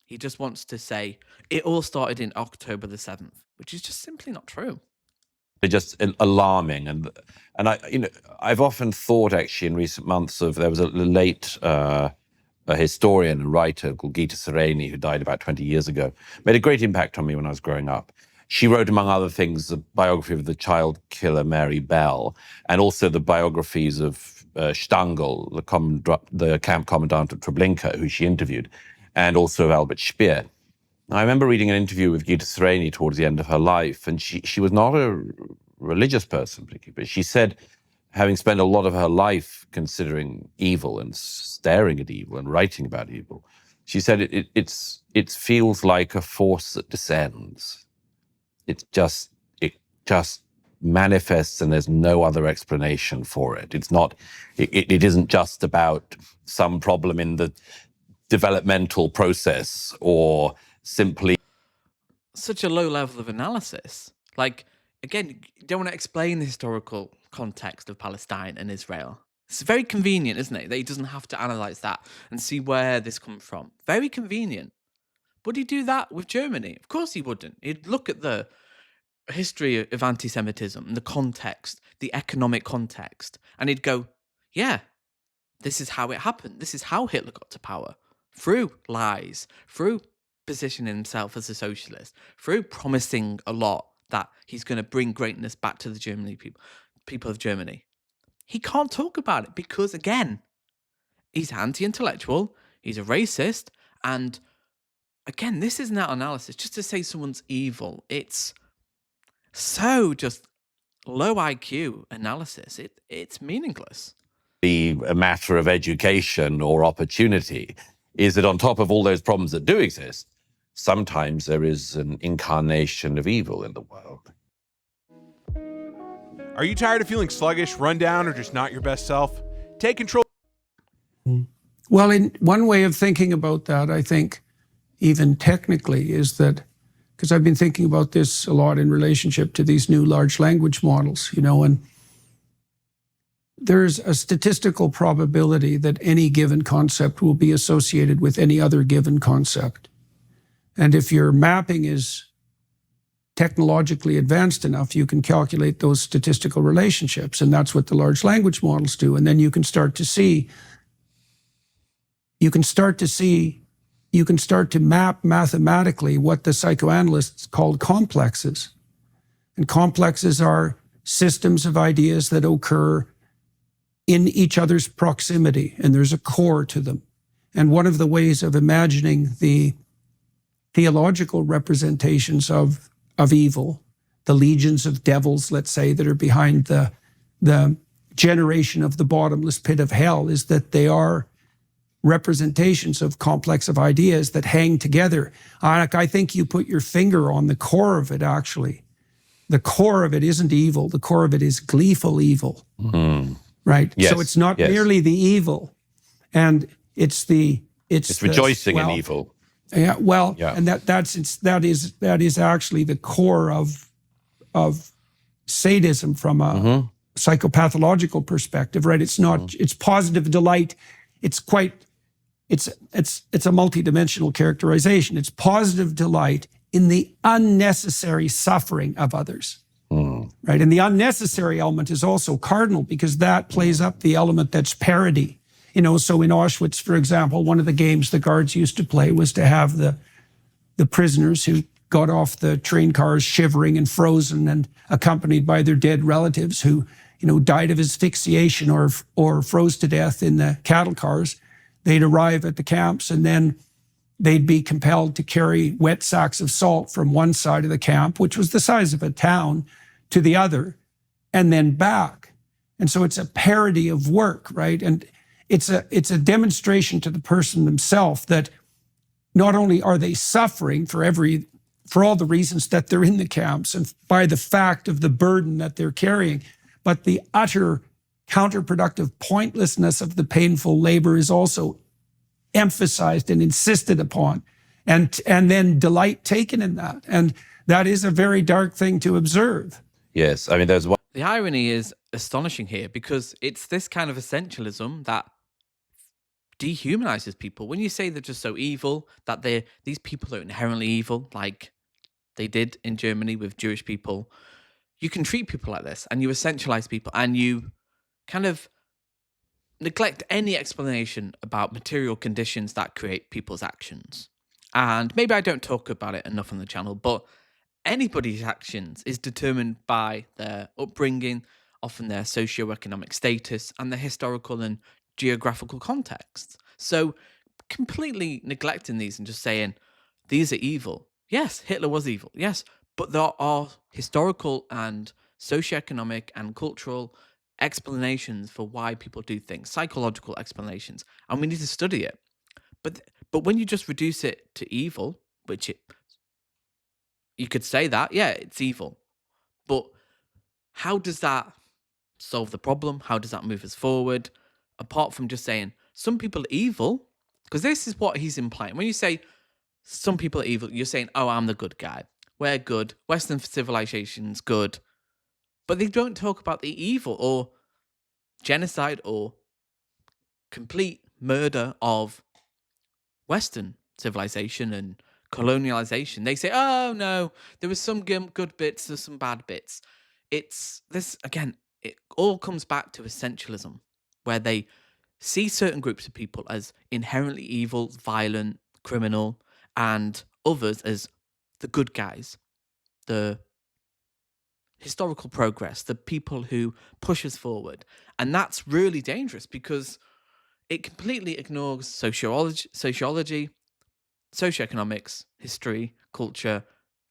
S1: He just wants to say it all started in October the 7th, which is just simply not true.
S2: They're just alarming, and I've often thought actually in recent months of, there was a late a historian and writer called Gita Sareni who died about 20 years ago, made a great impact on me when I was growing up. She wrote, among other things, a biography of the child killer Mary Bell, and also the biographies of Stangl, the camp commandant of Treblinka, who she interviewed, and also of Albert Speer. I remember reading an interview with Gita Sareni towards the end of her life, and she was not a religious person particularly, but she said, having spent a lot of her life considering evil and staring at evil and writing about evil, she said it feels like a force that descends. it just manifests, and there's no other explanation for it. It's not. It isn't just about some problem in the developmental process or simply
S1: Such a low level of analysis. Like, again, you don't want to explain the historical context of Palestine and Israel. It's very convenient, isn't it? That he doesn't have to analyze that and see where this comes from. Very convenient. Would he do that with Germany? Of course he wouldn't. He'd look at the history of anti Semitism, the context, the economic context, and he'd go, yeah, this is how it happened. This is how Hitler got to power. Through lies, through positioning himself as a socialist, through promising a lot that he's going to bring greatness back to the people of Germany. He can't talk about it because, again, he's anti-intellectual, he's a racist, and again, this is not analysis. Just to say someone's evil, it's so just low IQ analysis. It's meaningless.
S2: be a matter of education or opportunity, is that on top of all those problems that do exist, sometimes there is an incarnation of evil in the world.
S4: Are you tired of feeling sluggish, run down, or just not your best self? Take control.
S3: Well, in one way of thinking about that, I think, even technically, is that, because I've been thinking about this a lot in relationship to these new large language models, and there's a statistical probability that any given concept will be associated with any other given concept. And if your mapping is technologically advanced enough, you can calculate those statistical relationships. And that's what the large language models do. And then you can start to map mathematically what the psychoanalysts called complexes. And complexes are systems of ideas that occur in each other's proximity, and there's a core to them. And one of the ways of imagining the theological representations of evil, the legions of devils, let's say, that are behind the generation of the bottomless pit of hell, is that they are representations of complex of ideas that hang together. I think you put your finger on the core of it, actually. The core of it isn't evil. The core of it is gleeful evil. Right?
S2: Yes,
S3: So it's not
S2: yes.
S3: merely the evil, and it's
S2: Rejoicing in evil.
S3: Yeah, well,
S2: Yeah.
S3: and that is actually the core of sadism from a psychopathological perspective, right? It's not it's positive delight. It's a multidimensional characterization. It's positive delight in the unnecessary suffering of others. Right? And the unnecessary element is also cardinal, because that plays up the element that's parody. So in Auschwitz, for example, one of the games the guards used to play was to have the prisoners who got off the train cars shivering and frozen and accompanied by their dead relatives who, died of asphyxiation or froze to death in the cattle cars. They'd arrive at the camps, and then they'd be compelled to carry wet sacks of salt from one side of the camp, which was the size of a town, to the other, and then back. And so it's a parody of work, right? And it's a demonstration to the person themselves that not only are they suffering for all the reasons that they're in the camps and by the fact of the burden that they're carrying, but the utter counterproductive pointlessness of the painful labor is also emphasized and insisted upon, and then delight taken in that. And that is a very dark thing to observe.
S2: Yes, I mean, there's one.
S1: The irony is astonishing here, because it's this kind of essentialism that dehumanizes people. When you say they're just so evil, that these people are inherently evil, like they did in Germany with Jewish people, you can treat people like this, and you essentialize people, and you kind of neglect any explanation about material conditions that create people's actions. And maybe I don't talk about it enough on the channel, but anybody's actions is determined by their upbringing, often their socioeconomic status, and their historical and geographical context. So completely neglecting these and just saying, these are evil. Yes, Hitler was evil. Yes, but there are historical and socioeconomic and cultural explanations for why people do things, psychological explanations, and we need to study it. But when you just reduce it to evil, which it You could say that, yeah, it's evil. But how does that solve the problem? How does that move us forward? Apart from just saying some people are evil, because this is what he's implying. When you say some people are evil, you're saying, oh, I'm the good guy. We're good. Western civilization's good. But they don't talk about the evil or genocide or complete murder of Western civilization and colonialization. They say, oh, no, there was some good bits, there's some bad bits. It's this, again, it all comes back to essentialism, where they see certain groups of people as inherently evil, violent, criminal, and others as the good guys, the historical progress, the people who push us forward. And that's really dangerous because it completely ignores sociology, socioeconomics, history, culture,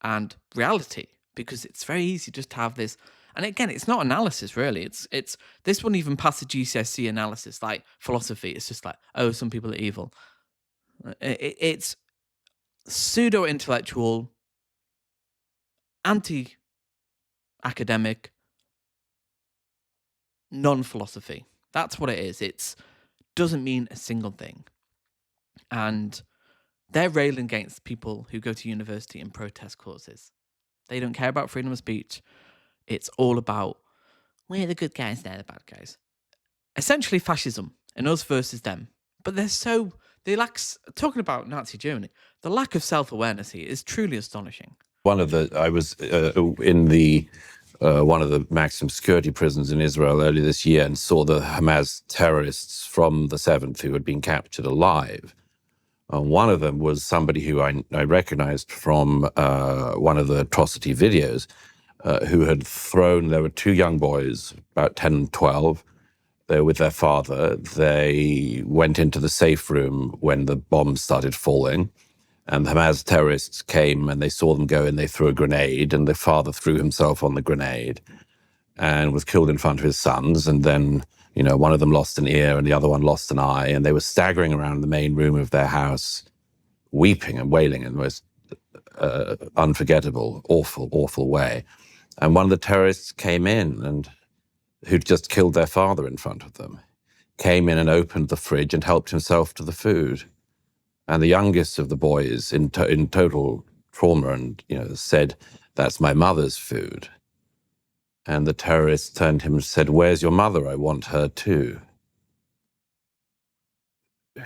S1: and reality, because it's very easy just to have this. And again, it's not analysis really. It's this wouldn't even pass the GCSE analysis like philosophy. It's just like, oh, some people are evil. It's pseudo intellectual, anti academic, non philosophy. That's what it is. It's doesn't mean a single thing. And they're railing against people who go to university and protest causes. They don't care about freedom of speech. It's all about, we're the good guys, they're the bad guys. Essentially fascism, and us versus them. But they lack, talking about Nazi Germany, the lack of self-awareness here is truly astonishing.
S2: I was in one of the maximum security prisons in Israel earlier this year and saw the Hamas terrorists from the 7th who had been captured alive. One of them was somebody who I recognized from one of the atrocity videos, who had there were two young boys, about 10 and 12. They were with their father. They went into the safe room when the bombs started falling, and the Hamas terrorists came and they saw them go and they threw a grenade, and the father threw himself on the grenade and was killed in front of his sons. And then, one of them lost an ear and the other one lost an eye, and they were staggering around the main room of their house, weeping and wailing in the most unforgettable, awful way. And one of the terrorists came in, and who'd just killed their father in front of them, came in and opened the fridge and helped himself to the food. And the youngest of the boys, in total trauma, and said, "That's my mother's food." And the terrorist turned to him and said, "Where's your mother? I want her too."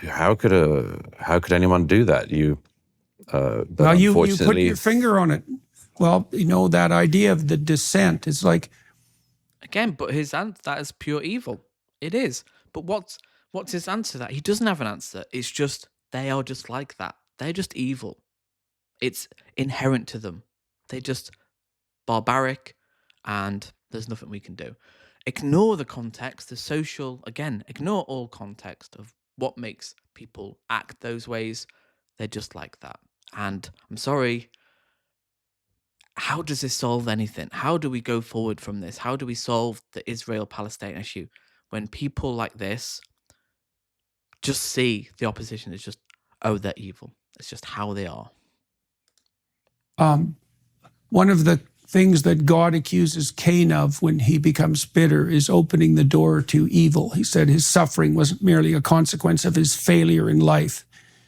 S2: How could anyone do that?
S3: Well, you put your finger on it. Well, that idea of the descent is like,
S1: again, but his answer, that is pure evil. It is. But what's his answer to that? He doesn't have an answer. It's just, they are just like that. They're just evil. It's inherent to them. They're just barbaric, and there's nothing we can do. Ignore the context, the social, again, ignore all context of what makes people act those ways. They're just like that. And I'm sorry, how does this solve anything? How do we go forward from this? How do we solve the Israel-Palestine issue when people like this just see the opposition as just, oh, they're evil. It's just how they are.
S3: One of the things that God accuses Cain of when he becomes bitter is opening the door to evil. He said his suffering wasn't merely a consequence of his failure in life.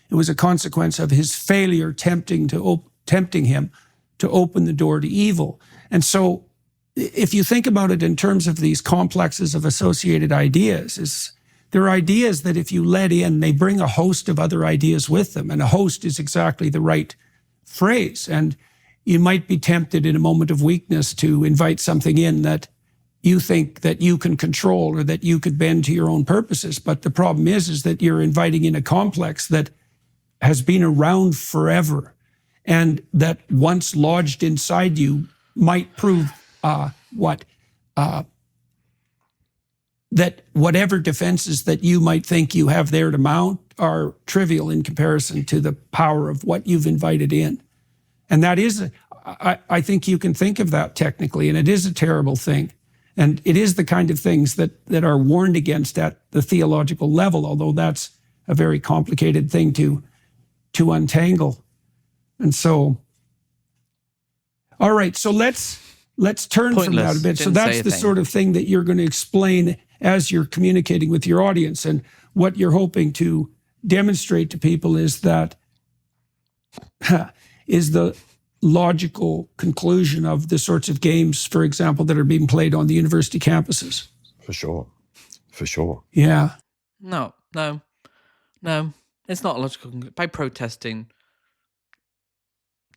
S3: It was a consequence of his failure tempting him to open the door to evil. And so if you think about it in terms of these complexes of associated ideas, they're ideas that if you let in, they bring a host of other ideas with them. And a host is exactly the right phrase. And you might be tempted in a moment of weakness to invite something in that you think that you can control or that you could bend to your own purposes. But the problem is that you're inviting in a complex that has been around forever, and that once lodged inside you might prove that whatever defenses that you might think you have there to mount are trivial in comparison to the power of what you've invited in. And that is, I think you can think of that technically, and it is a terrible thing. And it is the kind of things that are warned against at the theological level, although that's a very complicated thing to untangle. And so All right, so let's turn from that a
S1: Pointless.
S3: bit. So
S1: Didn't say
S3: that's
S1: a
S3: the
S1: thing.
S3: sort of thing that you're going to explain as you're communicating with your audience, and what you're hoping to demonstrate to people is that is the logical conclusion of the sorts of games, for example, that are being played on the university campuses.
S2: For sure. For sure.
S3: Yeah.
S1: No. It's not logical. By protesting,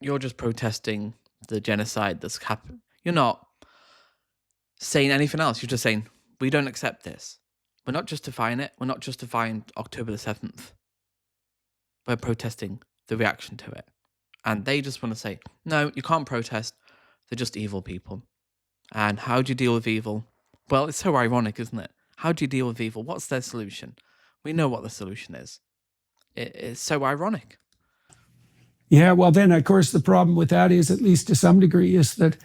S1: you're just protesting the genocide that's happened. You're not saying anything else. You're just saying, we don't accept this. We're not justifying it. We're not justifying October the 7th. We're protesting the reaction to it. And they just want to say, no, you can't protest. They're just evil people. And how do you deal with evil? Well, it's so ironic, isn't it? How do you deal with evil? What's their solution? We know what the solution is. It's so ironic.
S3: Yeah, well, then, of course, the problem with that is, at least to some degree, is that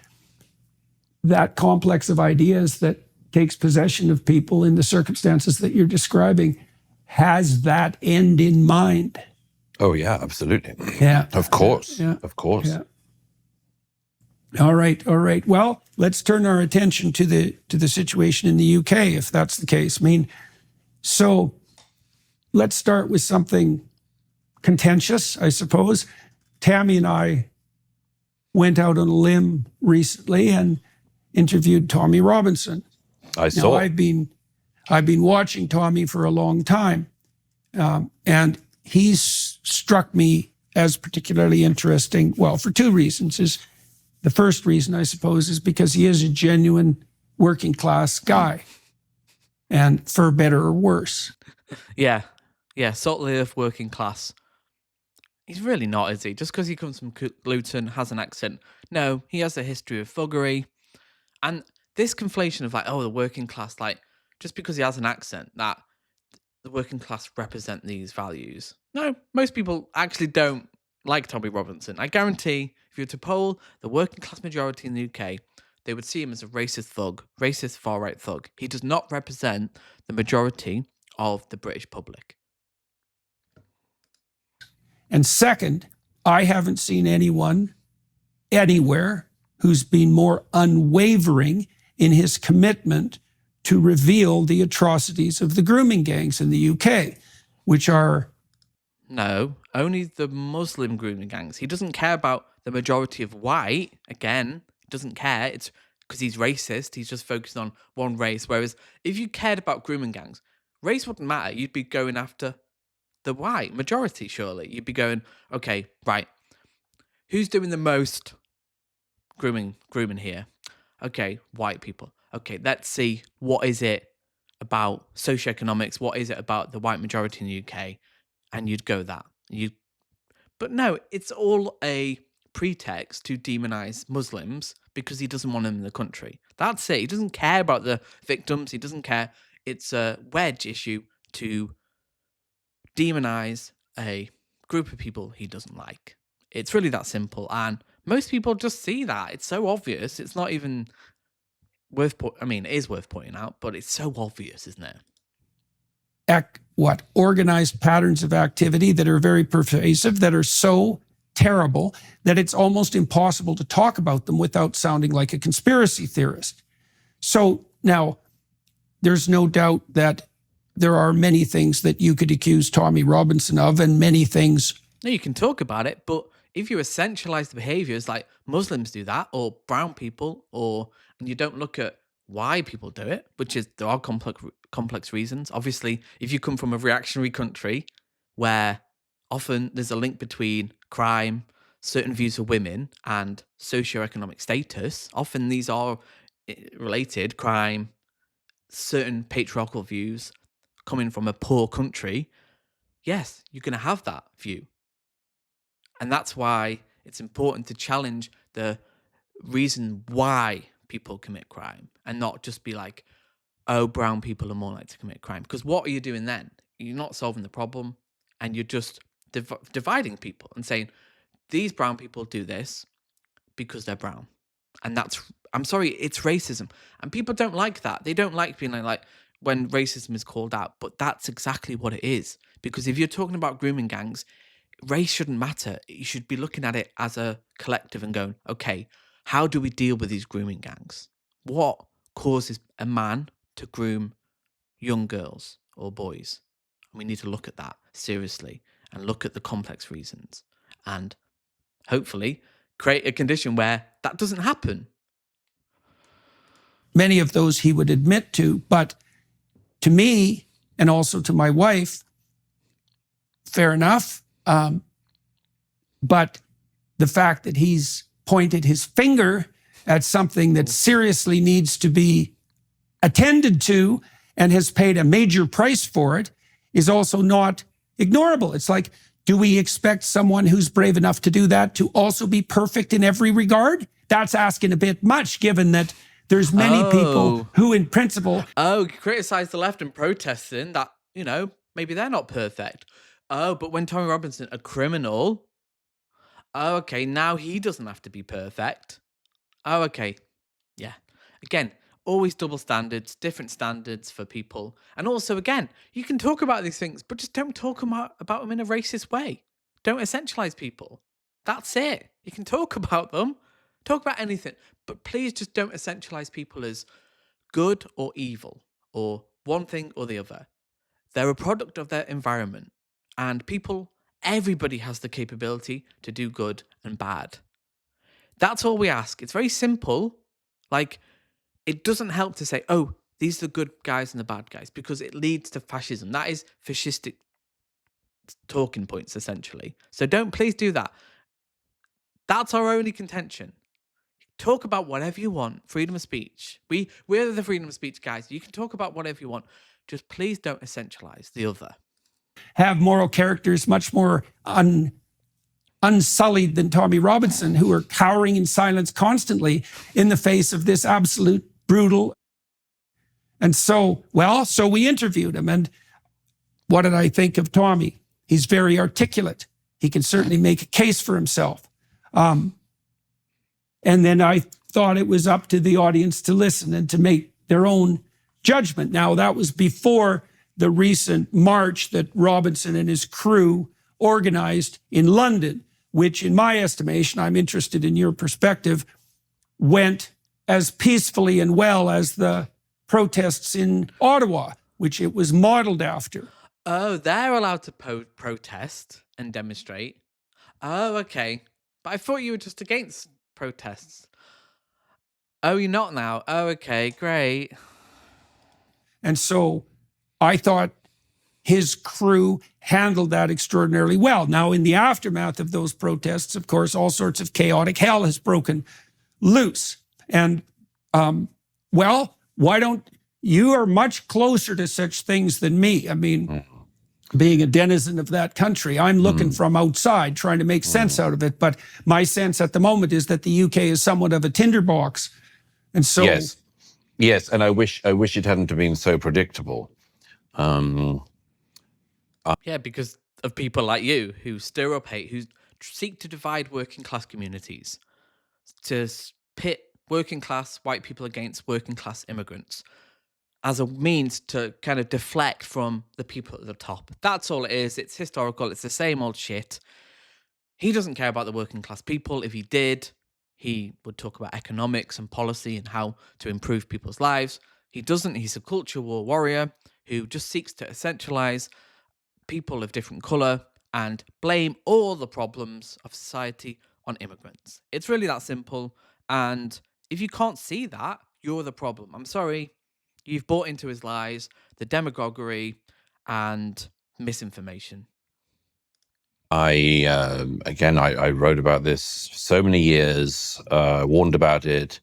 S3: that complex of ideas that takes possession of people in the circumstances that you're describing has that end in mind.
S2: Oh, yeah, absolutely.
S3: Yeah.
S2: Of course.
S3: Yeah.
S2: Of course.
S3: Yeah. All right. Well, let's turn our attention to the situation in the UK, if that's the case. I mean, so let's start with something contentious, I suppose. Tammy and I went out on a limb recently and interviewed Tommy Robinson.
S2: I
S3: Now,
S2: saw.
S3: I've been watching Tommy for a long time, and he's struck me as particularly interesting. Well, for two reasons. The first reason, I suppose, is because he is a genuine working class guy, and for better or worse.
S1: Yeah, salt of the earth, working class. He's really not, is he? Just because he comes from Luton, has an accent. No, he has a history of thuggery. And this conflation of like, oh, the working class, like, just because he has an accent, that the working class represent these values. No, most people actually don't like Tommy Robinson. I guarantee if you were to poll the working class majority in the UK, they would see him as a racist thug, racist far-right thug. He does not represent the majority of the British public.
S3: And second, I haven't seen anyone anywhere who's been more unwavering in his commitment to reveal the atrocities of the grooming gangs in the UK, which are...
S1: No, only the Muslim grooming gangs. He doesn't care about the majority of white. Again, he doesn't care. It's because he's racist. He's just focused on one race. Whereas if you cared about grooming gangs, race wouldn't matter. You'd be going after the white majority, surely. You'd be going, okay, right. Who's doing the most grooming here? Okay, white people. Okay, let's see, what is it about socioeconomics? What is it about the white majority in the UK? And you'd go that. But no, it's all a pretext to demonize Muslims because he doesn't want them in the country. That's it. He doesn't care about the victims. He doesn't care. It's a wedge issue to demonize a group of people he doesn't like. It's really that simple. And most people just see that. It's so obvious. It's not even worth it is worth pointing out, but it's so obvious, isn't it?
S3: Organized patterns of activity that are very pervasive, that are so terrible that it's almost impossible to talk about them without sounding like a conspiracy theorist. So now, there's no doubt that there are many things that you could accuse Tommy Robinson of, and many things...
S1: No, you can talk about it, but if you essentialize the behaviors like Muslims do that, or brown people, and you don't look at why people do it, which is there are complex reasons. Obviously, if you come from a reactionary country where often there's a link between crime, certain views of women, and socioeconomic status, often these are related. Crime, certain patriarchal views, coming from a poor country, yes, you're going to have that view. And that's why it's important to challenge the reason why people commit crime and not just be like, oh, brown people are more likely to commit crime. Because what are you doing then? You're not solving the problem, and you're just dividing people and saying, these brown people do this because they're brown. And that's, I'm sorry, it's racism. And people don't like that. They don't like being like when racism is called out, but that's exactly what it is. Because if you're talking about grooming gangs, race shouldn't matter. You should be looking at it as a collective and going, okay, How do we deal with these grooming gangs? What causes a man to groom young girls or boys? We need to look at that seriously and look at the complex reasons and hopefully create a condition where that doesn't happen.
S3: Many of those he would admit to, but to me and also to my wife, fair enough. But the fact that he's pointed his finger at something that seriously needs to be attended to and has paid a major price for it is also not ignorable. It's like, do we expect someone who's brave enough to do that to also be perfect in every regard? That's asking a bit much, given that there's many people who, in principle...
S1: Criticize the left and protesting that, maybe they're not perfect. But when Tommy Robinson, a criminal... okay, now he doesn't have to be perfect. Okay. Yeah. Again, always double standards, different standards for people. And also, again, you can talk about these things, but just don't talk about them in a racist way. Don't essentialize people. That's it. You can talk about them, talk about anything, but please just don't essentialize people as good or evil or one thing or the other. They're a product of their environment, and everybody has the capability to do good and bad. That's all we ask. It's very simple. Like, it doesn't help to say, oh, these are the good guys and the bad guys, because it leads to fascism. That is fascistic talking points, essentially. So please do that. That's our only contention. Talk about whatever you want. Freedom of speech. We're the freedom of speech guys. You can talk about whatever you want. Just please don't essentialize the other.
S3: Have moral characters much more unsullied than Tommy Robinson, who are cowering in silence constantly in the face of this absolute brutal. And so we interviewed him. And what did I think of Tommy? He's very articulate. He can certainly make a case for himself. And then I thought it was up to the audience to listen and to make their own judgment. Now, that was before the recent march that Robinson and his crew organized in London, which, in my estimation, I'm interested in your perspective, went as peacefully and well as the protests in Ottawa, which it was modeled after.
S1: Oh, they're allowed to protest and demonstrate. Oh, okay. But I thought you were just against protests. Oh, you're not now? Oh, okay, great.
S3: And so I thought his crew handled that extraordinarily well. Now, in the aftermath of those protests, of course, all sorts of chaotic hell has broken loose. And, why don't you are much closer to such things than me. I mean, being a denizen of that country, I'm looking from outside, trying to make sense out of it. But my sense at the moment is that the UK is somewhat of a tinderbox. And so...
S2: Yes, and I wish it hadn't been so predictable.
S1: Yeah, because of people like you who stir up hate, who seek to divide working class communities, to pit working class white people against working class immigrants as a means to kind of deflect from the people at the top. That's all it is. It's historical. It's the same old shit. He doesn't care about the working class people. If he did, he would talk about economics and policy and how to improve people's lives. He doesn't. He's a culture war warrior who just seeks to essentialize people of different color and blame all the problems of society on immigrants. It's really that simple. And if you can't see that, you're the problem. I'm sorry. You've bought into his lies, the demagoguery, and misinformation.
S2: I wrote about this so many years, warned about it.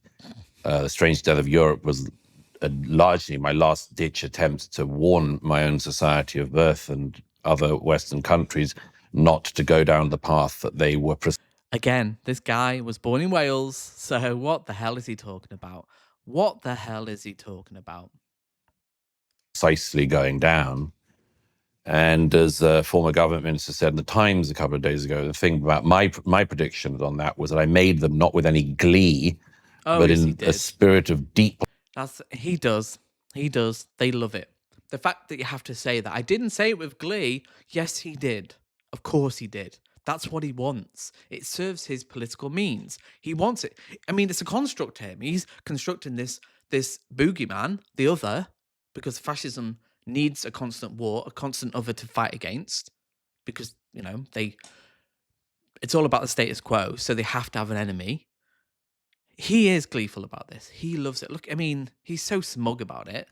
S2: The Strange Death of Europe was largely my last-ditch attempt to warn my own society of birth and other Western countries not to go down the path that they were.
S1: Again, this guy was born in Wales, so what the hell is he talking about? What the hell is he talking about?
S2: Precisely going down. And as a former government minister said in the Times a couple of days ago, the thing about my predictions on that was that I made them not with any glee, but
S1: yes,
S2: in a spirit of deep...
S1: He does. They love it. The fact that you have to say that. I didn't say it with glee. Yes, he did. Of course he did. That's what he wants. It serves his political means. He wants it. I mean, it's a construct to him. He's constructing this boogeyman, the other, because fascism needs a constant war, a constant other to fight against, because it's all about the status quo, so they have to have an enemy. He is gleeful about this. He loves it. Look, I mean, he's so smug about it.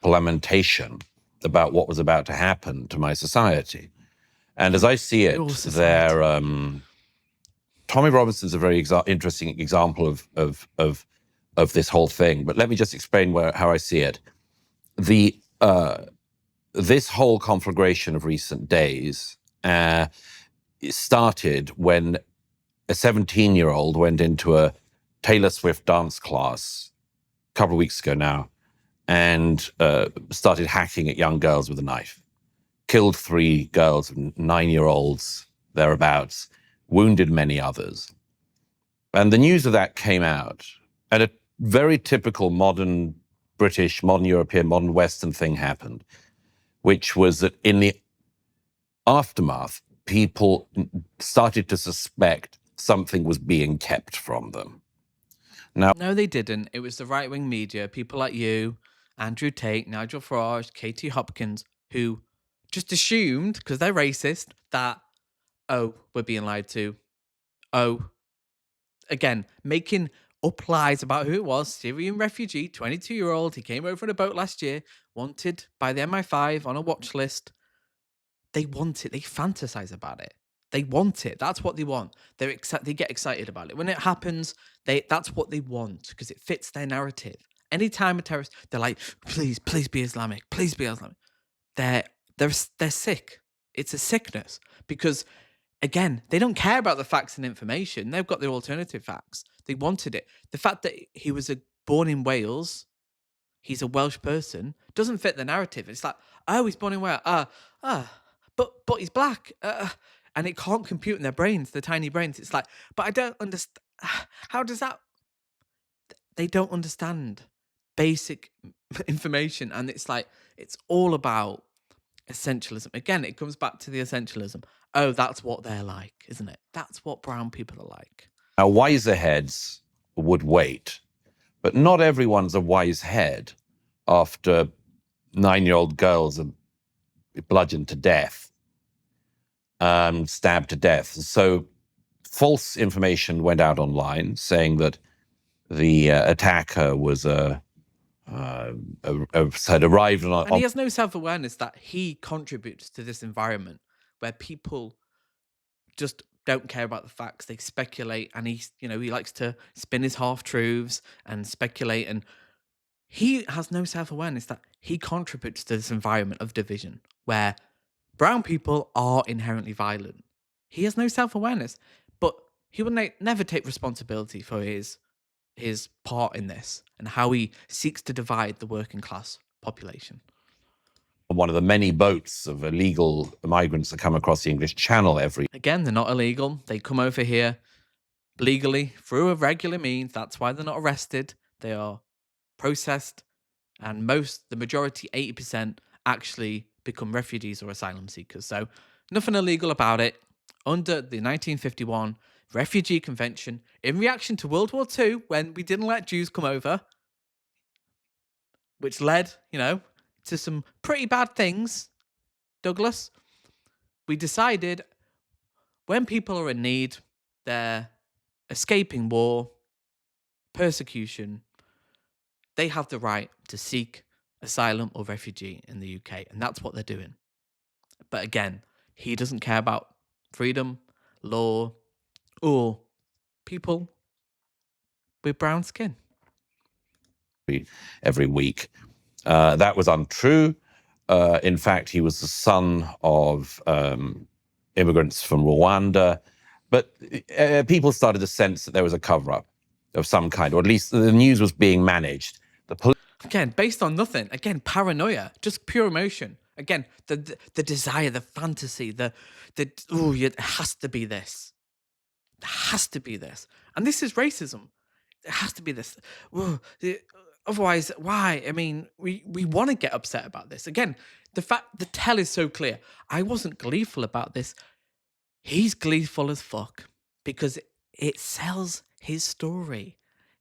S2: lamentation about what was about to happen to my society. And as I see it,
S1: Your society.
S2: Tommy Robinson's a very interesting example of this whole thing. But let me just explain how I see it. This whole conflagration of recent days started when a 17-year-old went into a Taylor Swift dance class a couple of weeks ago now and started hacking at young girls with a knife. Killed 3 girls, 9-year-olds, thereabouts, wounded many others. And the news of that came out, and a very typical modern British, modern European, modern Western thing happened, which was that in the aftermath, people started to suspect something was being kept from them. Now,
S1: No, they didn't. It was the right-wing media, people like you, Andrew Tate, Nigel Farage, Katie Hopkins, who just assumed, because they're racist, that, oh, we're being lied to. Oh, again, making up lies about who it was. Syrian refugee, 22-year-old. He came over on a boat last year, wanted by the MI5 on a watch list. They want it. They fantasize about it. They want it. That's what they want. They get excited about it. When it happens, that's what they want because it fits their narrative. Anytime a terrorist, they're like, please be Islamic. Please be Islamic. They're sick. It's a sickness because, again, they don't care about the facts and information. They've got their alternative facts. They wanted it. The fact that he was born in Wales, he's a Welsh person, doesn't fit the narrative. It's like, oh, he's born in Wales. But he's black. And it can't compute in their brains, the tiny brains. It's like, but I don't understand. How does that? They don't understand basic information. And it's like, it's all about essentialism. Again, it comes back to the essentialism. Oh, that's what they're like, isn't it? That's what brown people are like.
S2: Now, wiser heads would wait, but not everyone's a wise head after 9-year-old girls are bludgeoned to death, stabbed to death. So false information went out online saying that the attacker was had arrived on.
S1: And he has no self-awareness that he contributes to this environment where people just don't care about the facts. They speculate, and he likes to spin his half-truths and speculate, and he has no self-awareness that he contributes to this environment of division where brown people are inherently violent. He has no self-awareness, but he will never take responsibility for his part in this and how he seeks to divide the working class population.
S2: One of the many boats of illegal migrants that come across the English Channel every.
S1: Again, they're not illegal. They come over here legally through a regular means. That's why they're not arrested. They are processed, and the majority, 80%, actually become refugees or asylum seekers. So nothing illegal about it. Under the 1951 Refugee Convention, in reaction to World War II, when we didn't let Jews come over, which led, to some pretty bad things, Douglas, we decided when people are in need, they're escaping war, persecution, they have the right to seek asylum or refugee in the UK, and that's what they're doing. But again, he doesn't care about freedom, law, or people with brown skin.
S2: Every week. That was untrue. In fact, he was the son of immigrants from Rwanda. But people started to sense that there was a cover-up of some kind, or at least the news was being managed.
S1: Again, based on nothing. Again, paranoia, just pure emotion. Again, the desire, the fantasy, it has to be this. It has to be this. And this is racism. It has to be this. Otherwise, why? I mean, we want to get upset about this. Again, the tell is so clear. I wasn't gleeful about this. He's gleeful as fuck because it sells his story.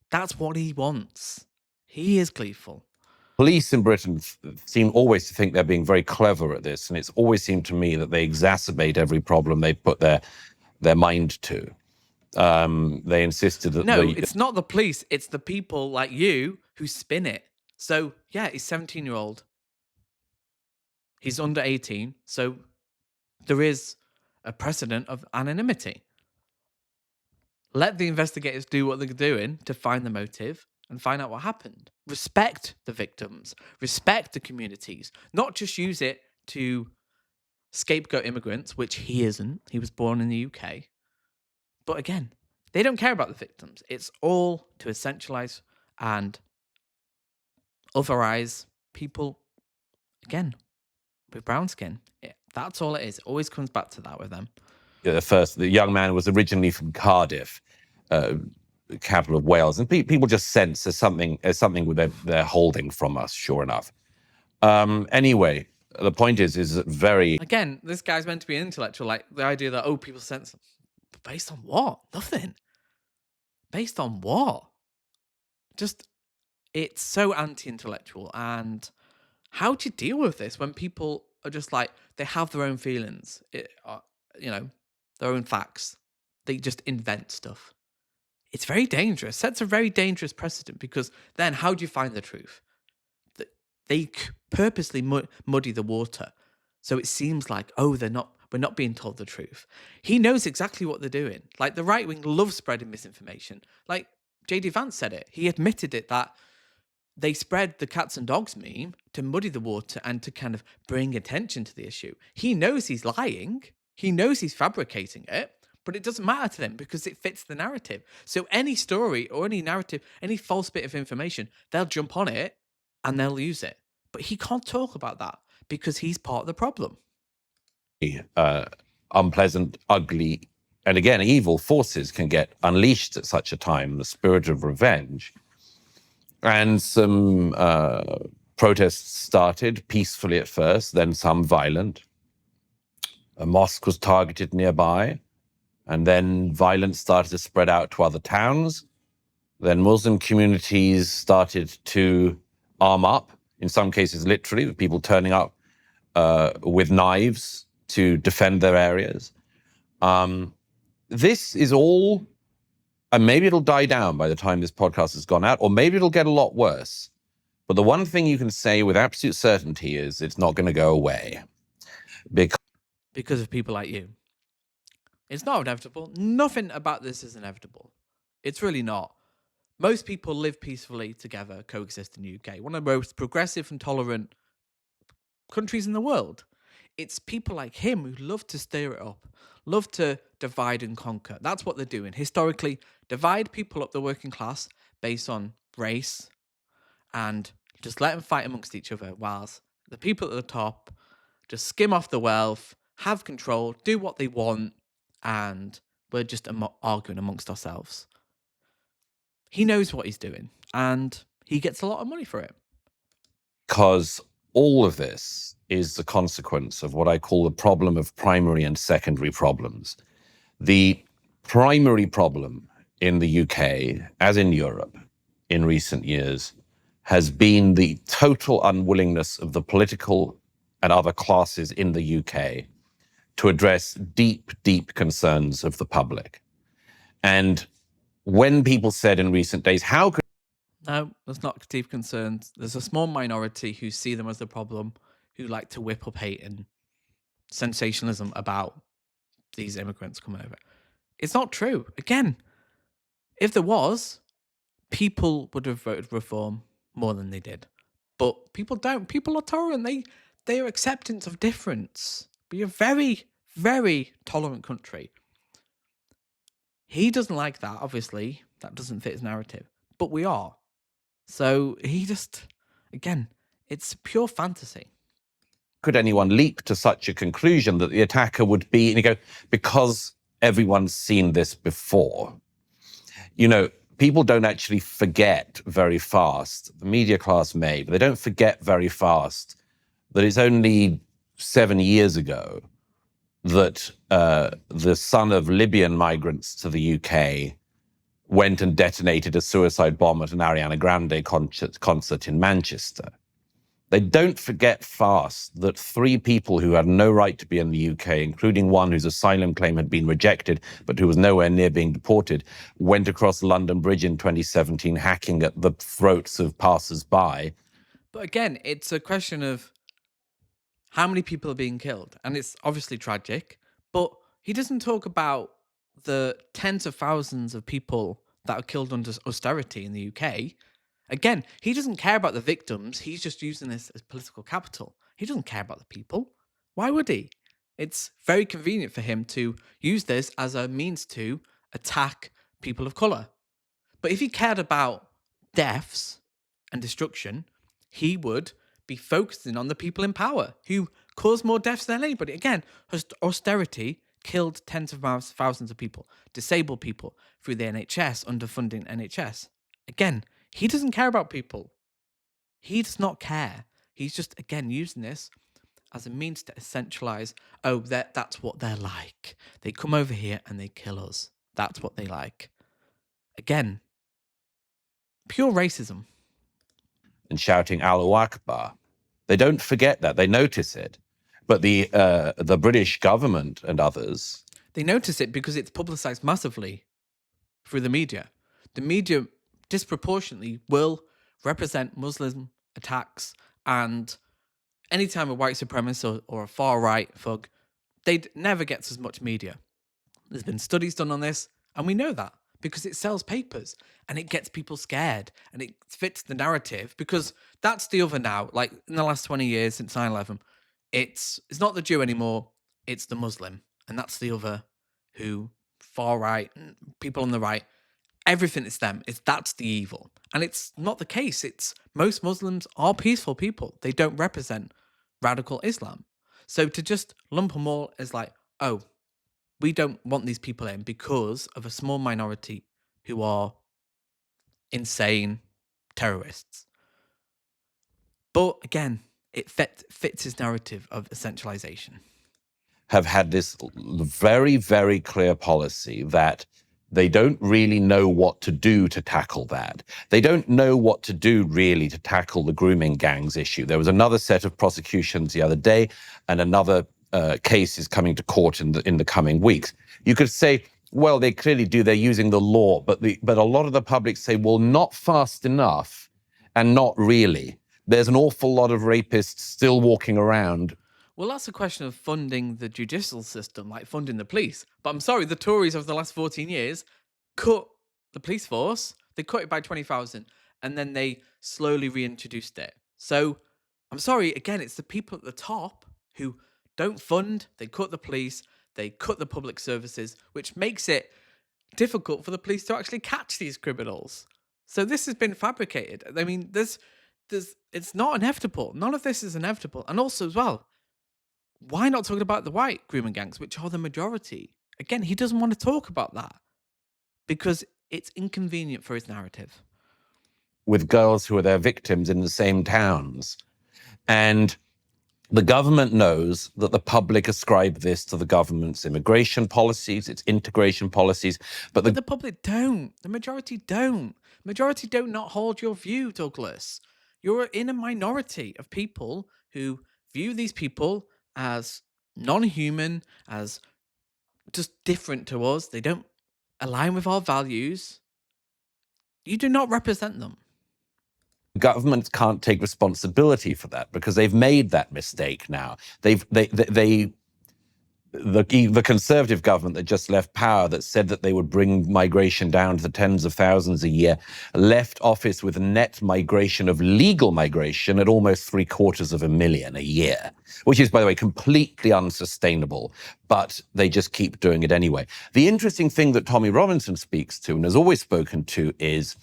S1: That's what he wants. He is gleeful.
S2: Police in Britain seem always to think they're being very clever at this, and it's always seemed to me that they exacerbate every problem they put their mind to. They insisted that
S1: No, it's not the police. It's the people like you who spin it. So, yeah, he's 17-year-old. He's under 18. So there is a precedent of anonymity. Let the investigators do what they're doing to find the motive and find out what happened. Respect the victims. Respect the communities. Not just use it to scapegoat immigrants, which he isn't. He was born in the UK. But again, they don't care about the victims. It's all to essentialize and otherize people, again, with brown skin. That's all it is. It always comes back to that with them.
S2: the young man was originally from Cardiff, capital of Wales, and people just sense there's something they're holding from us. Sure enough. Anyway, the point is that very
S1: Again, this guy's meant to be an intellectual. Like the idea that people sense, but based on what? Nothing. Based on what? Just it's so anti-intellectual. And how do you deal with this when people are just like they have their own feelings, their own facts? They just invent stuff. It's very dangerous. Sets a very dangerous precedent because then how do you find the truth? They purposely muddy the water, so it seems like we're not being told the truth. He knows exactly what they're doing. Like the right wing loves spreading misinformation. Like J.D. Vance said it. He admitted it that they spread the cats and dogs meme to muddy the water and to kind of bring attention to the issue. He knows he's lying. He knows he's fabricating it, but it doesn't matter to them because it fits the narrative. So any story or any narrative, any false bit of information, they'll jump on it and they'll use it. But he can't talk about that because he's part of the problem.
S2: unpleasant, ugly, and again, evil forces can get unleashed at such a time, the spirit of revenge. And some protests started peacefully at first, then some violent. A mosque was targeted nearby, and then violence started to spread out to other towns. Then Muslim communities started to arm up, in some cases literally, with people turning up with knives to defend their areas. This is all, and maybe it'll die down by the time this podcast has gone out, or maybe it'll get a lot worse. But the one thing you can say with absolute certainty is it's not going to go away.
S1: Because of people like you. It's not inevitable. Nothing about this is inevitable. It's really not. Most people live peacefully together, coexist in the UK. One of the most progressive and tolerant countries in the world. It's people like him who love to stir it up, love to divide and conquer. That's what they're doing. Historically, divide people up the working class based on race and just let them fight amongst each other, whilst the people at the top just skim off the wealth, have control, do what they want, and we're just arguing amongst ourselves. He knows what he's doing, and he gets a lot of money for it.
S2: Because all of this is the consequence of what I call the problem of primary and secondary problems. The primary problem in the UK, as in Europe in recent years, has been the total unwillingness of the political and other classes in the UK to address deep, deep concerns of the public. And when people said in recent days, how could...
S1: No, there's not deep concerns. There's a small minority who see them as the problem, who like to whip up hate and sensationalism about these immigrants coming over. It's not true. Again, if there was, people would have voted reform more than they did. But people don't. People are tolerant. They are acceptance of difference. We're a very, very tolerant country. He doesn't like that, obviously. That doesn't fit his narrative. But we are. So he just, again, it's pure fantasy.
S2: Could anyone leap to such a conclusion that the attacker would be, and you go, because everyone's seen this before? You know, people don't actually forget very fast. The media class may, but they don't forget very fast that it's only 7 years ago that the son of Libyan migrants to the UK went and detonated a suicide bomb at an Ariana Grande concert in Manchester. They don't forget fast that 3 people who had no right to be in the UK, including one whose asylum claim had been rejected, but who was nowhere near being deported, went across London Bridge in 2017, hacking at the throats of passers-by.
S1: But again, it's a question of how many people are being killed. And it's obviously tragic, but he doesn't talk about the tens of thousands of people that are killed under austerity in the UK. Again, he doesn't care about the victims. He's just using this as political capital. He doesn't care about the people. Why would he? It's very convenient for him to use this as a means to attack people of colour. But if he cared about deaths and destruction, he would be focusing on the people in power who cause more deaths than anybody. Again, austerity killed tens of thousands of people, disabled people through the NHS, underfunding NHS. Again, he doesn't care about people. He does not care. He's just, again, using this as a means to essentialize, oh, that's what they're like. They come over here and they kill us. That's what they like. Again, pure racism.
S2: And shouting Allahu Akbar. They don't forget that. They notice it. But the British government and others...
S1: They notice it because it's publicized massively through the media. The media disproportionately will represent Muslim attacks, and anytime a white supremacist or a far-right thug, they never gets as much media. There's been studies done on this, and we know that because it sells papers and it gets people scared and it fits the narrative, because that's the other now. Like in the last 20 years since 9/11, it's not the Jew anymore, it's the Muslim. And that's the other who, far right, people on the right, everything is them. That's the evil. And it's not the case. It's most Muslims are peaceful people. They don't represent radical Islam. So to just lump them all as like, oh, we don't want these people in because of a small minority who are insane terrorists. But again, it fits his narrative of essentialization.
S2: Have had this very, very clear policy that they don't really know what to do to tackle that. They don't know what to do really to tackle the grooming gangs issue. There was another set of prosecutions the other day, and another case is coming to court in the coming weeks. You could say, well, they clearly do. They're using the law, but a lot of the public say, well, not fast enough, and not really. There's an awful lot of rapists still walking around.
S1: Well, that's a question of funding the judicial system, like funding the police. But I'm sorry, the Tories over the last 14 years cut the police force. They cut it by 20,000, and then they slowly reintroduced it. So I'm sorry, again, it's the people at the top who don't fund, they cut the police, they cut the public services, which makes it difficult for the police to actually catch these criminals. So this has been fabricated. I mean, it's not inevitable. None of this is inevitable. And also as well, why not talk about the white grooming gangs, which are the majority? Again, he doesn't want to talk about that because it's inconvenient for his narrative.
S2: With girls who are their victims in the same towns. And the government knows that the public ascribe this to the government's immigration policies, its integration policies, but
S1: the public don't. The majority don't. Majority don't not hold your view, Douglas. You're in a minority of people who view these people as non-human, as just different to us. They don't align with our values. You do not represent them.
S2: Governments can't take responsibility for that because they've made that mistake now. The Conservative government that just left power, that said that they would bring migration down to the tens of thousands a year, left office with a net migration of legal migration at almost 750,000 a year, which is, by the way, completely unsustainable, but they just keep doing it anyway. The interesting thing that Tommy Robinson speaks to and has always spoken to is,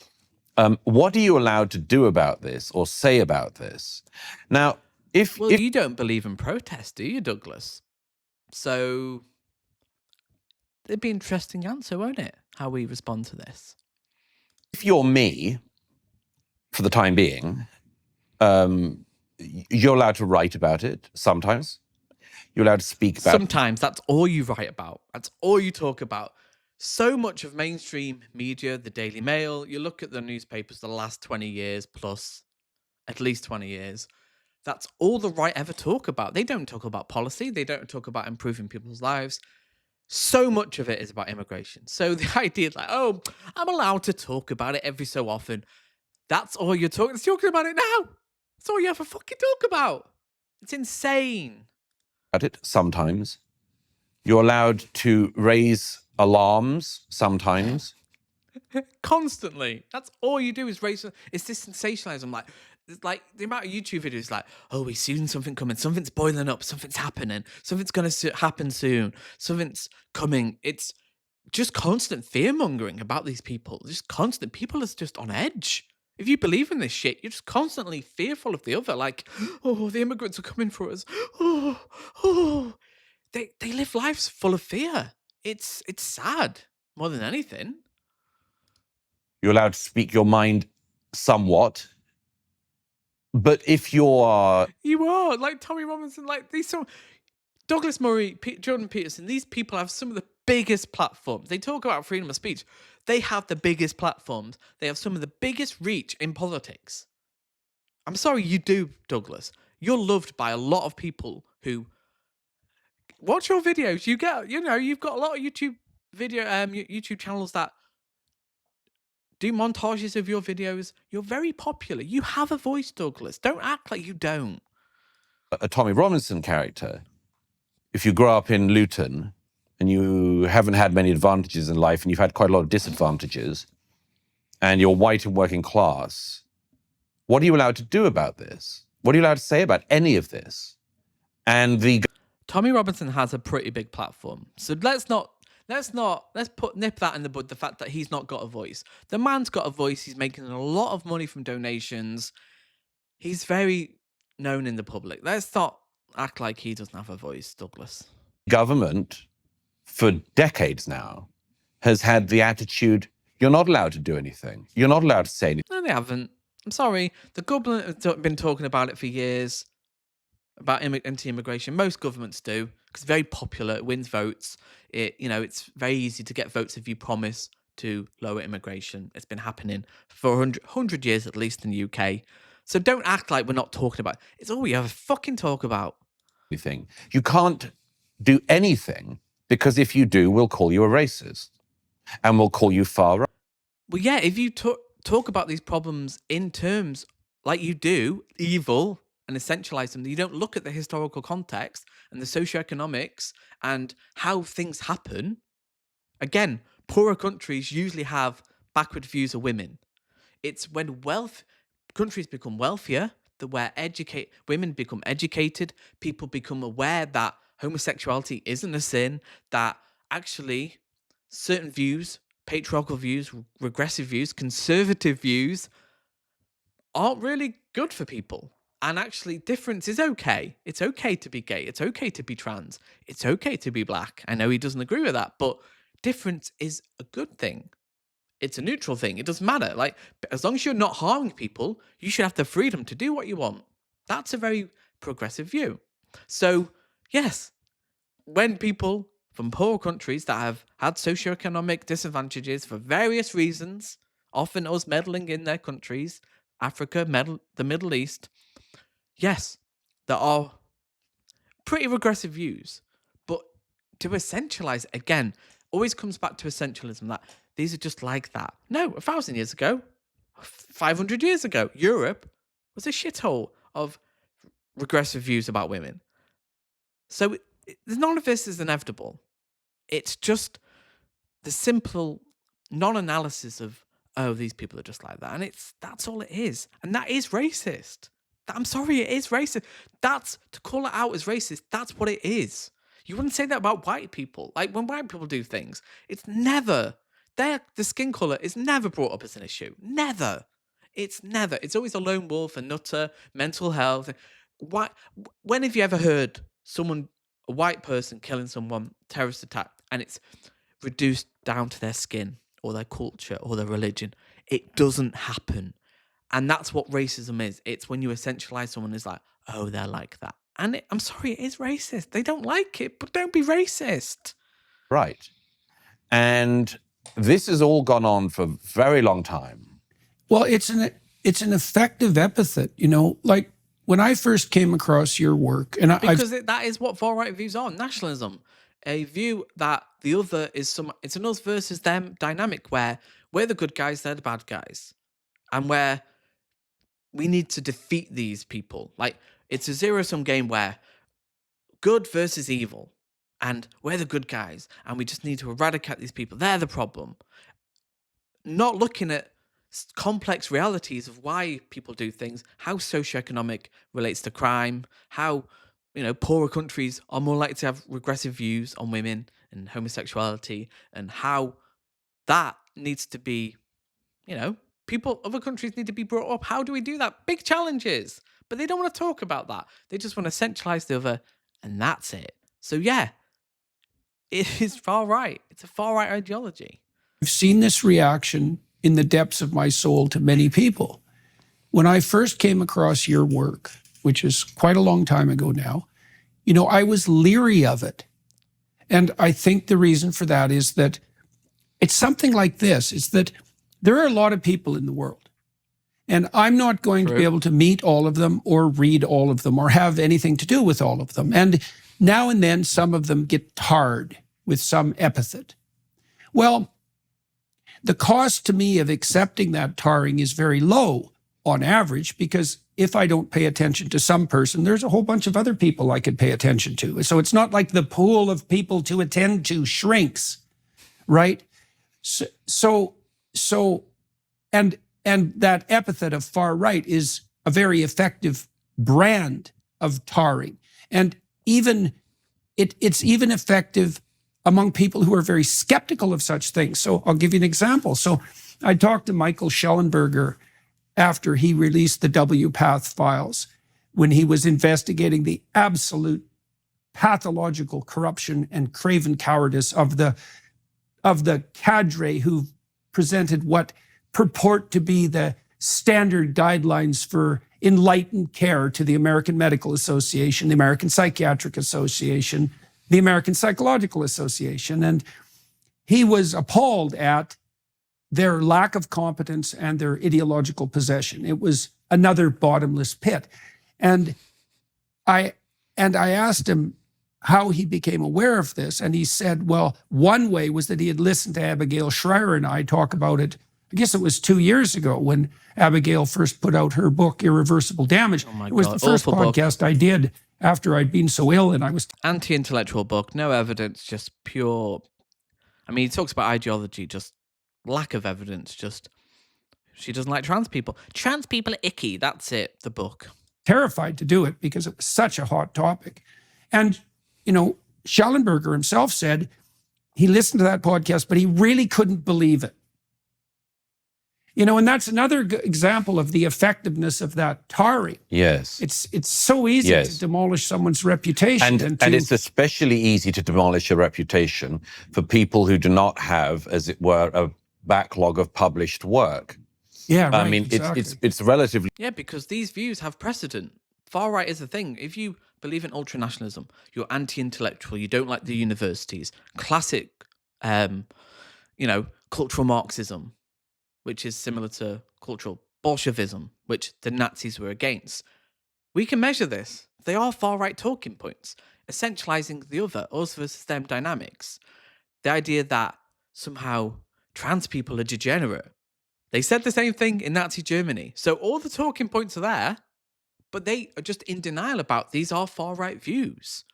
S2: what are you allowed to do about this or say about this? Now, if
S1: you don't believe in protest, do you, Douglas? So it'd be an interesting answer, won't it? How we respond to this.
S2: If you're me, for the time being, you're allowed to write about it sometimes. You're allowed to speak about
S1: Sometimes that's all you write about. That's all you talk about. So much of mainstream media, the Daily Mail, you look at the newspapers the last 20 years plus, at least 20 years, that's all the right ever talk about. They don't talk about policy. They don't talk about improving people's lives. So much of it is about immigration. So the idea like, oh, I'm allowed to talk about it every so often. That's all you're talking about it now. That's all you ever fucking talk about. It's insane.
S2: it sometimes. You're allowed to raise alarms sometimes.
S1: Constantly. That's all you do is raise. It's this sensationalism. Like the amount of YouTube videos, like, oh, we've seen something coming, something's boiling up, something's happening, something's going to happen soon, something's coming. It's just constant fear mongering about these people. Just constant. People are just on edge. If you believe in this shit, you're just constantly fearful of the other. Like, oh, the immigrants are coming for us. Oh. They live lives full of fear. It's sad more than anything.
S2: You're allowed to speak your mind somewhat. But if you're
S1: You are like Tommy Robinson, like these some Douglas Murray, Jordan Peterson. These people have some of the biggest platforms. They talk about freedom of speech. They have the biggest platforms. They have some of the biggest reach in politics. I'm sorry, you do, Douglas. You're loved by a lot of people who watch your videos. You've got a lot of YouTube YouTube channels that do montages of your videos. You're very popular. You have a voice, Douglas. Don't act like you don't.
S2: a Tommy Robinson character, if you grow up in Luton and you haven't had many advantages in life and you've had quite a lot of disadvantages and you're white and working class, what are you allowed to do about this? What are you allowed to say about any of this? And the
S1: Tommy Robinson has a pretty big platform. So let's nip that in the bud, the fact that he's not got a voice. The man's got a voice. He's making a lot of money from donations. He's very known in the public. Let's not act like he doesn't have a voice, Douglas.
S2: government, for decades now, has had the attitude, you're not allowed to do anything. You're not allowed to say anything.
S1: No, they haven't. I'm sorry. The government has been talking about it for years, about anti-immigration. Most governments do, because it's very popular. It wins votes. It's very easy to get votes if you promise to lower immigration. It's been happening for 100 years at least in the UK. So don't act like we're not talking about it. It's all we ever fucking talk about.
S2: Anything. You can't do anything because if you do, we'll call you a racist and we'll call you far right.
S1: Well, yeah, if you talk about these problems in terms like you do, evil, and essentialize them, you don't look at the historical context and the socioeconomics and how things happen. Again, poorer countries usually have backward views of women. It's when countries become wealthier, where women become educated, people become aware that homosexuality isn't a sin, that actually certain views, patriarchal views, regressive views, conservative views aren't really good for people. And actually, difference is okay. It's okay to be gay. It's okay to be trans. It's okay to be black. I know he doesn't agree with that, but difference is a good thing. It's a neutral thing. It doesn't matter. Like, as long as you're not harming people, you should have the freedom to do what you want. That's a very progressive view. So, yes, when people from poor countries that have had socioeconomic disadvantages for various reasons, often us meddling in their countries, Africa, the Middle East, yes, there are pretty regressive views. But to essentialize, again, always comes back to essentialism, that these are just like that. No, 1,000 years ago, 500 years ago, Europe was a shithole of regressive views about women. So none of this is inevitable. It's just the simple non-analysis of, oh, these people are just like that. And that's all it is. And that is racist. I'm sorry, it is racist. To call it out as racist, that's what it is. You wouldn't say that about white people. Like, when white people do things, it's never, the skin colour is never brought up as an issue. Never. It's never. It's always a lone wolf, a nutter, mental health. When have you ever heard a white person killing someone, terrorist attack, and it's reduced down to their skin or their culture or their religion? It doesn't happen. And that's what racism is. It's when you essentialize someone as like, oh, they're like that. And I'm sorry, it is racist. They don't like it, but don't be racist.
S2: Right. And this has all gone on for a very long time.
S3: Well, it's an effective epithet, like when I first came across your work, and
S1: Because that is what far-right views are, nationalism. A view that the other is it's an us versus them dynamic where we're the good guys, they're the bad guys. And where we need to defeat these people. Like, it's a zero-sum game where good versus evil. And we're the good guys. And we just need to eradicate these people. They're the problem. Not looking at complex realities of why people do things, how socioeconomic relates to crime, how poorer countries are more likely to have regressive views on women and homosexuality, and how that needs to be, other countries need to be brought up. How do we do that? Big challenges, but they don't want to talk about that. They just want to centralize the other, and that's it. So yeah, it is far right. It's a far right ideology.
S3: I've seen this reaction in the depths of my soul to many people. When I first came across your work, which is quite a long time ago now, I was leery of it. And I think the reason for that is that it's something like this. It's that there are a lot of people in the world, and I'm not going to be able to meet all of them or read all of them or have anything to do with all of them. And now and then some of them get tarred with some epithet. Well, the cost to me of accepting that tarring is very low on average, because if I don't pay attention to some person, there's a whole bunch of other people I could pay attention to. So it's not like the pool of people to attend to shrinks, right? So and that epithet of far right is a very effective brand of tarring. And even it's even effective among people who are very skeptical of such things. So I'll give you an example. So I talked to Michael Schellenberger after he released the WPATH files, when he was investigating the absolute pathological corruption and craven cowardice of the cadre who presented what purport to be the standard guidelines for enlightened care to the American Medical Association, the American Psychiatric Association, the American Psychological Association. And he was appalled at their lack of competence and their ideological possession. It was another bottomless pit. And I asked him how he became aware of this. And he said, well, one way was that he had listened to Abigail Schreier and I talk about it. I guess it was 2 years ago when Abigail first put out her book, Irreversible Damage.
S1: Oh my
S3: it was
S1: God,
S3: the first
S1: awful
S3: podcast I did after I'd been so ill, and I was
S1: anti-intellectual book, no evidence, just pure. I mean, he talks about ideology, just lack of evidence, just she doesn't like trans people. Trans people are icky. That's it, the book.
S3: terrified to do it because it was such a hot topic. And, Schellenberger himself said he listened to that podcast, but he really couldn't believe it. And that's another example of the effectiveness of that tarring.
S2: Yes.
S3: It's so easy to demolish someone's reputation.
S2: And it's especially easy to demolish a reputation for people who do not have, as it were, a backlog of published work.
S3: Yeah, right,
S2: I mean,
S3: exactly.
S2: it's relatively...
S1: Yeah, because these views have precedent. Far right is the thing. If you believe in ultranationalism, you're anti-intellectual, you don't like the universities. Classic, cultural Marxism, which is similar to cultural Bolshevism, which the Nazis were against. We can measure this. They are far-right talking points, essentializing the other, us versus them dynamics. The idea that somehow trans people are degenerate. They said the same thing in Nazi Germany. So all the talking points are there, but they are just in denial about these are far-right views.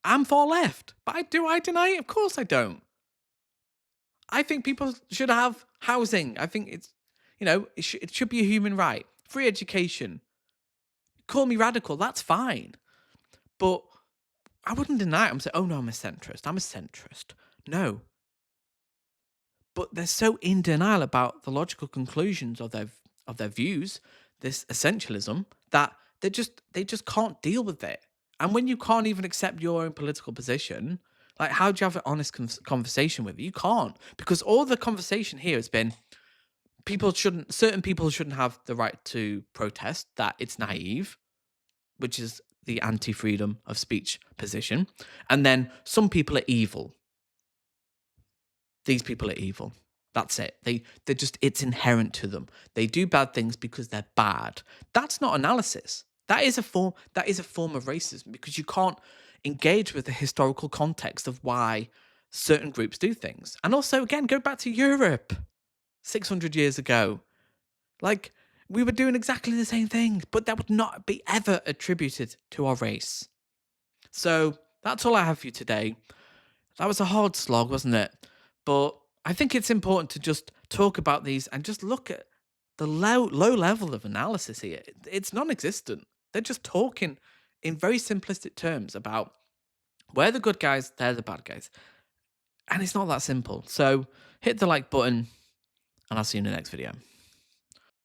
S1: I'm far left, but do I deny it? Of course I don't. I think people should have housing. I think it's, it should be a human right. Free education. Call me radical, that's fine. But I wouldn't deny it. I'm saying, oh no, I'm a centrist. No. But they're so in denial about the logical conclusions of their views, this essentialism, that they just can't deal with it. And when you can't even accept your own political position, how do you have an honest conversation with it? You can't, because all the conversation here has been certain people shouldn't have the right to protest, that it's naive. which is the anti-freedom of speech position. And then some people are evil. These people are evil. That's it. They're just, it's inherent to them. They do bad things because they're bad. That's not analysis. That is a form of racism, because you can't engage with the historical context of why certain groups do things. And also, again, go back to Europe 600 years ago. Like, we were doing exactly the same thing, but that would not be ever attributed to our race. So that's all I have for you today. That was a hard slog, wasn't it? But I think it's important to just talk about these and just look at the low level of analysis here. It's non-existent. They're just talking in very simplistic terms about we're the good guys, they're the bad guys. And it's not that simple. So hit the like button, and I'll see you in the next video.